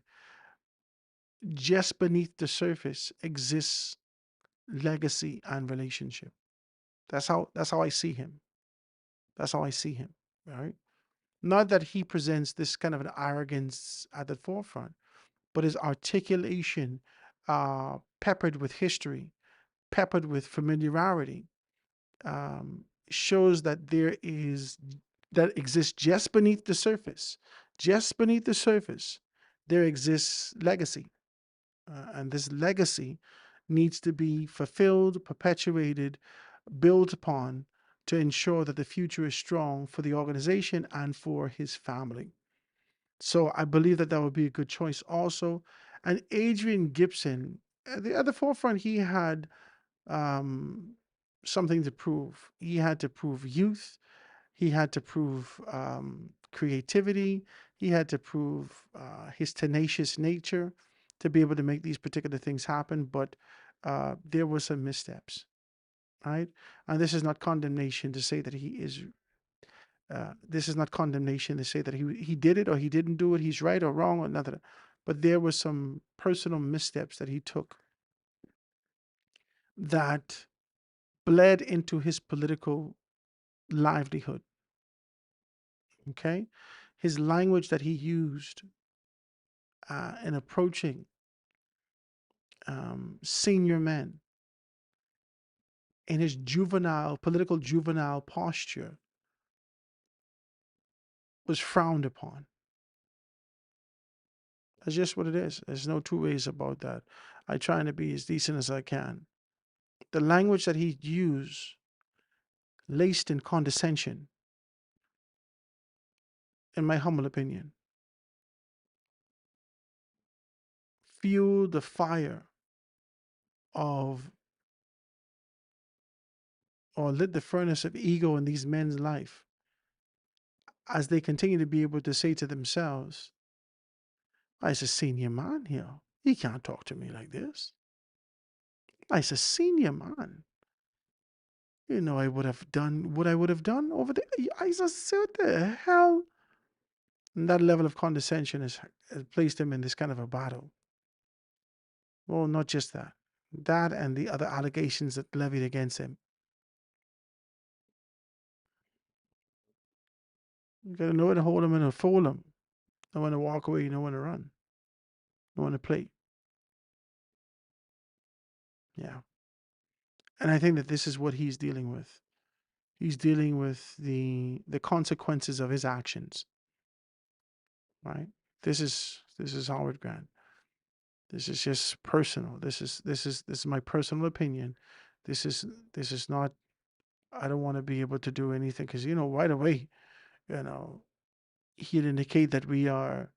just beneath the surface exists legacy and relationship. That's how I see him. That's how I see him. Right? Not that he presents this kind of an arrogance at the forefront, but his articulation, peppered with history, peppered with familiarity, shows that that exists just beneath the surface. Just beneath the surface, there exists legacy, and this legacy needs to be fulfilled, perpetuated, built upon to ensure that the future is strong for the organization and for his family. So I believe that that would be a good choice also. And Adrian Gibson, at the forefront, he had um, something to prove. He had to prove youth. He had to prove creativity. He had to prove his tenacious nature to be able to make these particular things happen. But there were some missteps, right? And this is not condemnation to say that he is. This is not condemnation to say that he did it or he didn't do it. He's right or wrong or nothing. But there were some personal missteps that he took that bled into his political livelihood. Okay, his language that he used in approaching senior men, in his political juvenile posture, was frowned upon. That's just what it is. There's no two ways about that. I try to be as decent as I can. The language that he used, laced in condescension, in my humble opinion, fueled the fire of, or lit the furnace of ego in these men's life as they continue to be able to say to themselves, I's a senior man here. He can't talk to me like this. I's a senior man. You know, I would have done what I would have done over there. I just said, the hell? And that level of condescension has placed him in this kind of a battle. Well, not just that. That and the other allegations that levied against him. You gotta know when to hold him and to fool him. Know when to walk away, know when to run. Know when to play. Yeah. And I think that this is what he's dealing with. He's dealing with the consequences of his actions. Right? This is Howard Grant. This is just personal. This is my personal opinion. This is not. I don't want to be able to do anything because right away, you know, he'd indicate that we are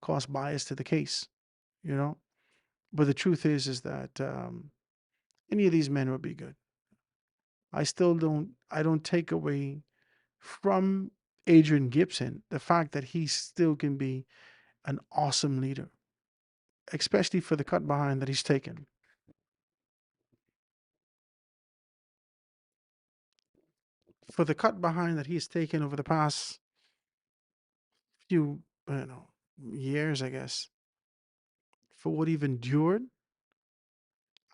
cause bias to the case. You know, but the truth is that any of these men would be good. I still don't. I don't take away from Adrian Gibson the fact that he still can be an awesome leader, especially for the cut behind that he's taken. For the cut behind that he's taken over the past few, years, I guess, for what he's endured,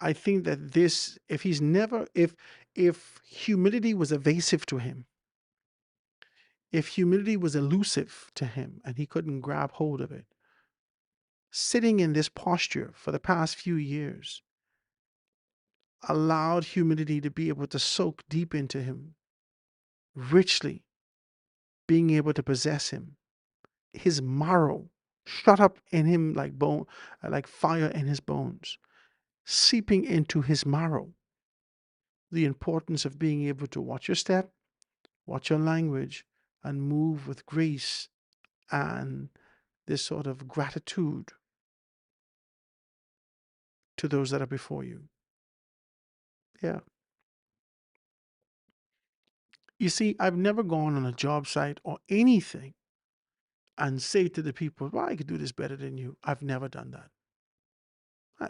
I think that if humility was evasive to him, if humility was elusive to him and he couldn't grab hold of it, sitting in this posture for the past few years allowed humility to be able to soak deep into him, richly being able to possess him. His marrow shut up in him like fire in his bones, seeping into his marrow. The importance of being able to watch your step, watch your language, and move with grace and this sort of gratitude to those that are before you. Yeah. You see, I've never gone on a job site or anything and say to the people, well, I could do this better than you. I've never done that.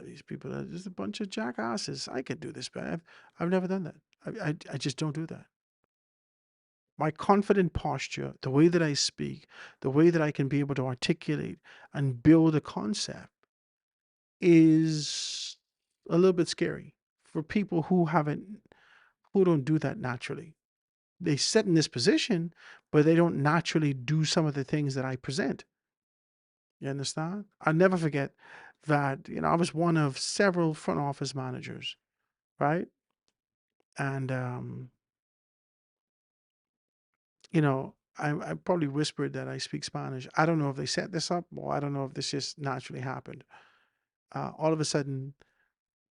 These people are just a bunch of jackasses. I could do this better. I've never done that. I just don't do that. My confident posture, the way that I speak, the way that I can be able to articulate and build a concept is a little bit scary for people who don't do that naturally. They sit in this position, but they don't naturally do some of the things that I present. You understand? I'll never forget that, I was one of several front office managers, right? And, I probably whispered that I speak Spanish. I don't know if they set this up or I don't know if this just naturally happened. All of a sudden,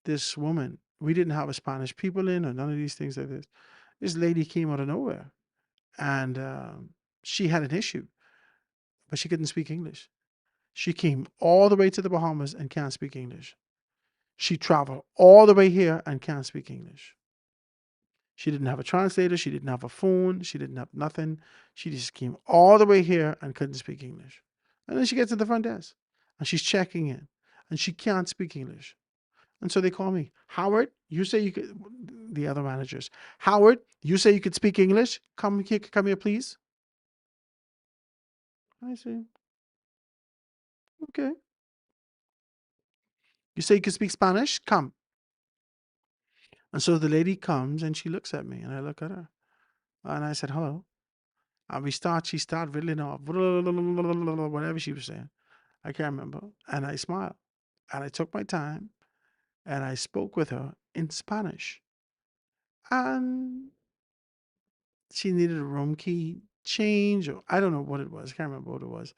this woman, we didn't have a Spanish people in or none of these things like this. This lady came out of nowhere and she had an issue, but she couldn't speak English. She came all the way to the Bahamas and can't speak English. She traveled all the way here and can't speak English. She didn't have a translator. She didn't have a phone. She didn't have nothing. She just came all the way here and couldn't speak English. And then she gets to the front desk and she's checking in and she can't speak English. And so they call me, Howard, you say you could, the other managers, Howard, you say you could speak English? Come here, please. I say, okay. You say you could speak Spanish? Come. And so the lady comes and she looks at me and I look at her. And I said, hello. And she started riddling off, whatever she was saying. I can't remember. And I smiled. And I took my time and I spoke with her in Spanish. And she needed a room key change, or I don't know what it was. I can't remember what it was.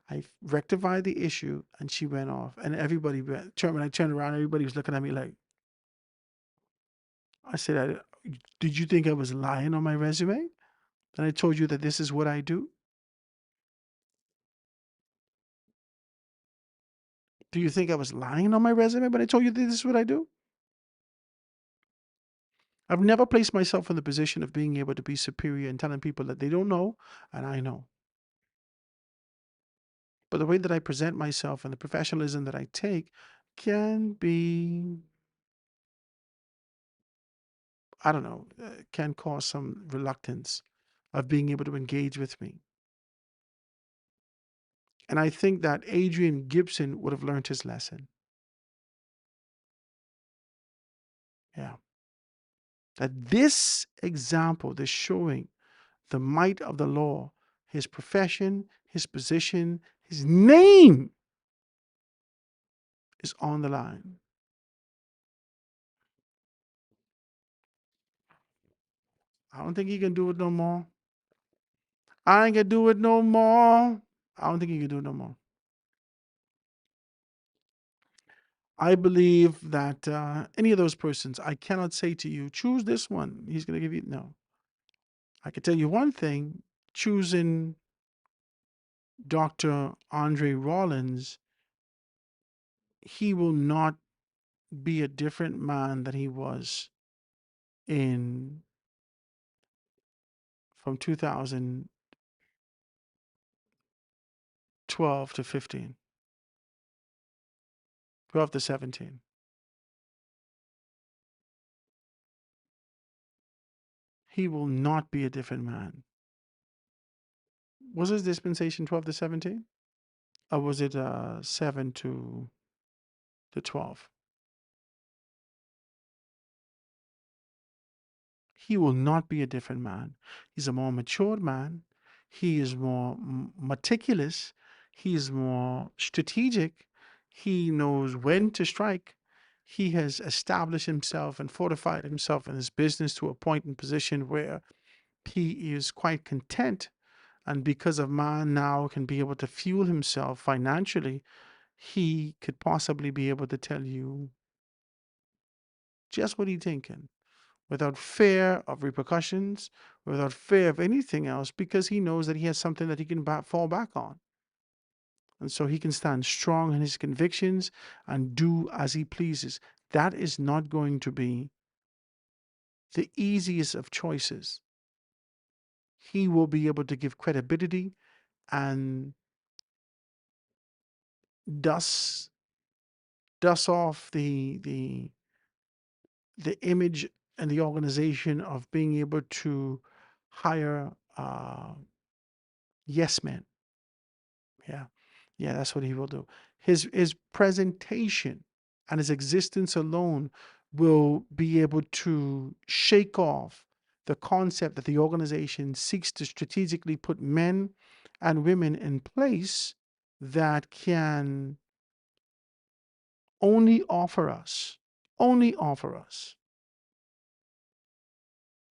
I rectified the issue and she went off. And everybody, when I turned around, everybody was looking at me like, I said, did you think I was lying on my resume? And I told you that this is what I do? Do you think I was lying on my resume when I told you that this is what I do? I've never placed myself in the position of being able to be superior and telling people that they don't know and I know. But the way that I present myself and the professionalism that I take can be, I don't know, can cause some reluctance of being able to engage with me. And I think that Adrian Gibson would have learned his lesson. Yeah. That this example, this showing the might of the law, his profession, his position, his name is on the line. I don't think he can do it no more. I ain't gonna do it no more. I don't think he can do it no more. I believe that any of those persons, I cannot say to you, choose this one. He's gonna give you, no. I can tell you one thing, choosing Dr. Andre Rollins, he will not be a different man than he was from 2012 to 15, 12 to 17. He will not be a different man. Was his dispensation 12 to 17? Or was it 7 to 12? He will not be a different man. He's a more matured man. He is more meticulous. He is more strategic. He knows when to strike. He has established himself and fortified himself in his business to a point and position where he is quite content. And because of man now can be able to fuel himself financially, he could possibly be able to tell you just what he's thinking without fear of repercussions, without fear of anything else, because he knows that he has something that he can fall back on. And so he can stand strong in his convictions and do as he pleases. That is not going to be the easiest of choices. he will be able to give credibility and dust off the image and the organization of being able to hire yes men. Yeah, yeah, that's what he will do. His presentation and his existence alone will be able to shake off the concept that the organization seeks to strategically put men and women in place that can only offer us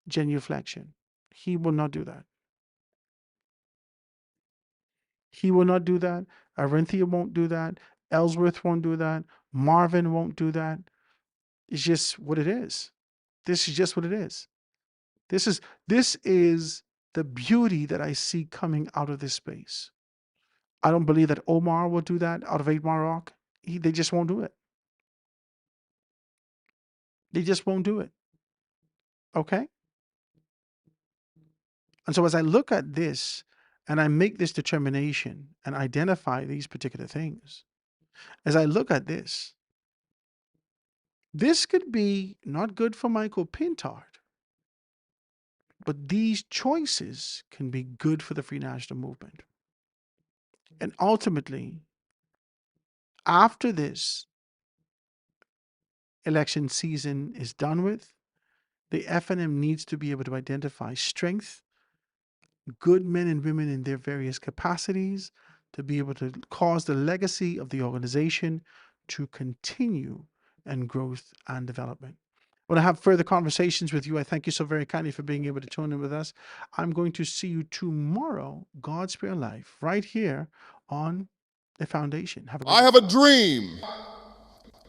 genuflection. He will not do that. He will not do that. Arinthia won't do that. Ellsworth won't do that. Marvin won't do that. It's just what it is. This is just what it is. This is the beauty that I see coming out of this space. I don't believe that Omar will do that out of 8 Mile Rock. They just won't do it. They just won't do it. Okay? And so as I look at this and I make this determination and identify these particular things, as I look at this could be not good for Michael Pintard, but these choices can be good for the Free National Movement. And ultimately, after this election season is done with, the FNM needs to be able to identify strength, good men and women in their various capacities, to be able to cause the legacy of the organization to continue and growth and development. When I have further conversations with you, I thank you so very kindly for being able to tune in with us. I'm going to see you tomorrow, God's Prayer Life, right here on The Foundation. Have a great I have a dream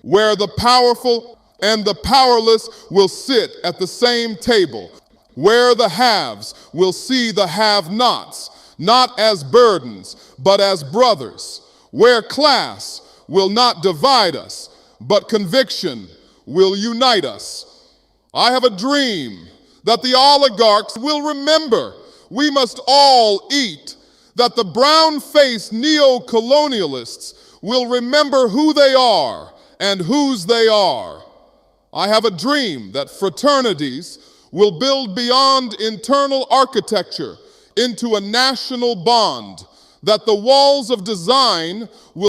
where the powerful and the powerless will sit at the same table, where the haves will see the have-nots, not as burdens, but as brothers, where class will not divide us, but conviction will unite us. I have a dream that the oligarchs will remember we must all eat, that the brown-faced neo-colonialists will remember who they are and whose they are. I have a dream that fraternities will build beyond internal architecture into a national bond, that the walls of design will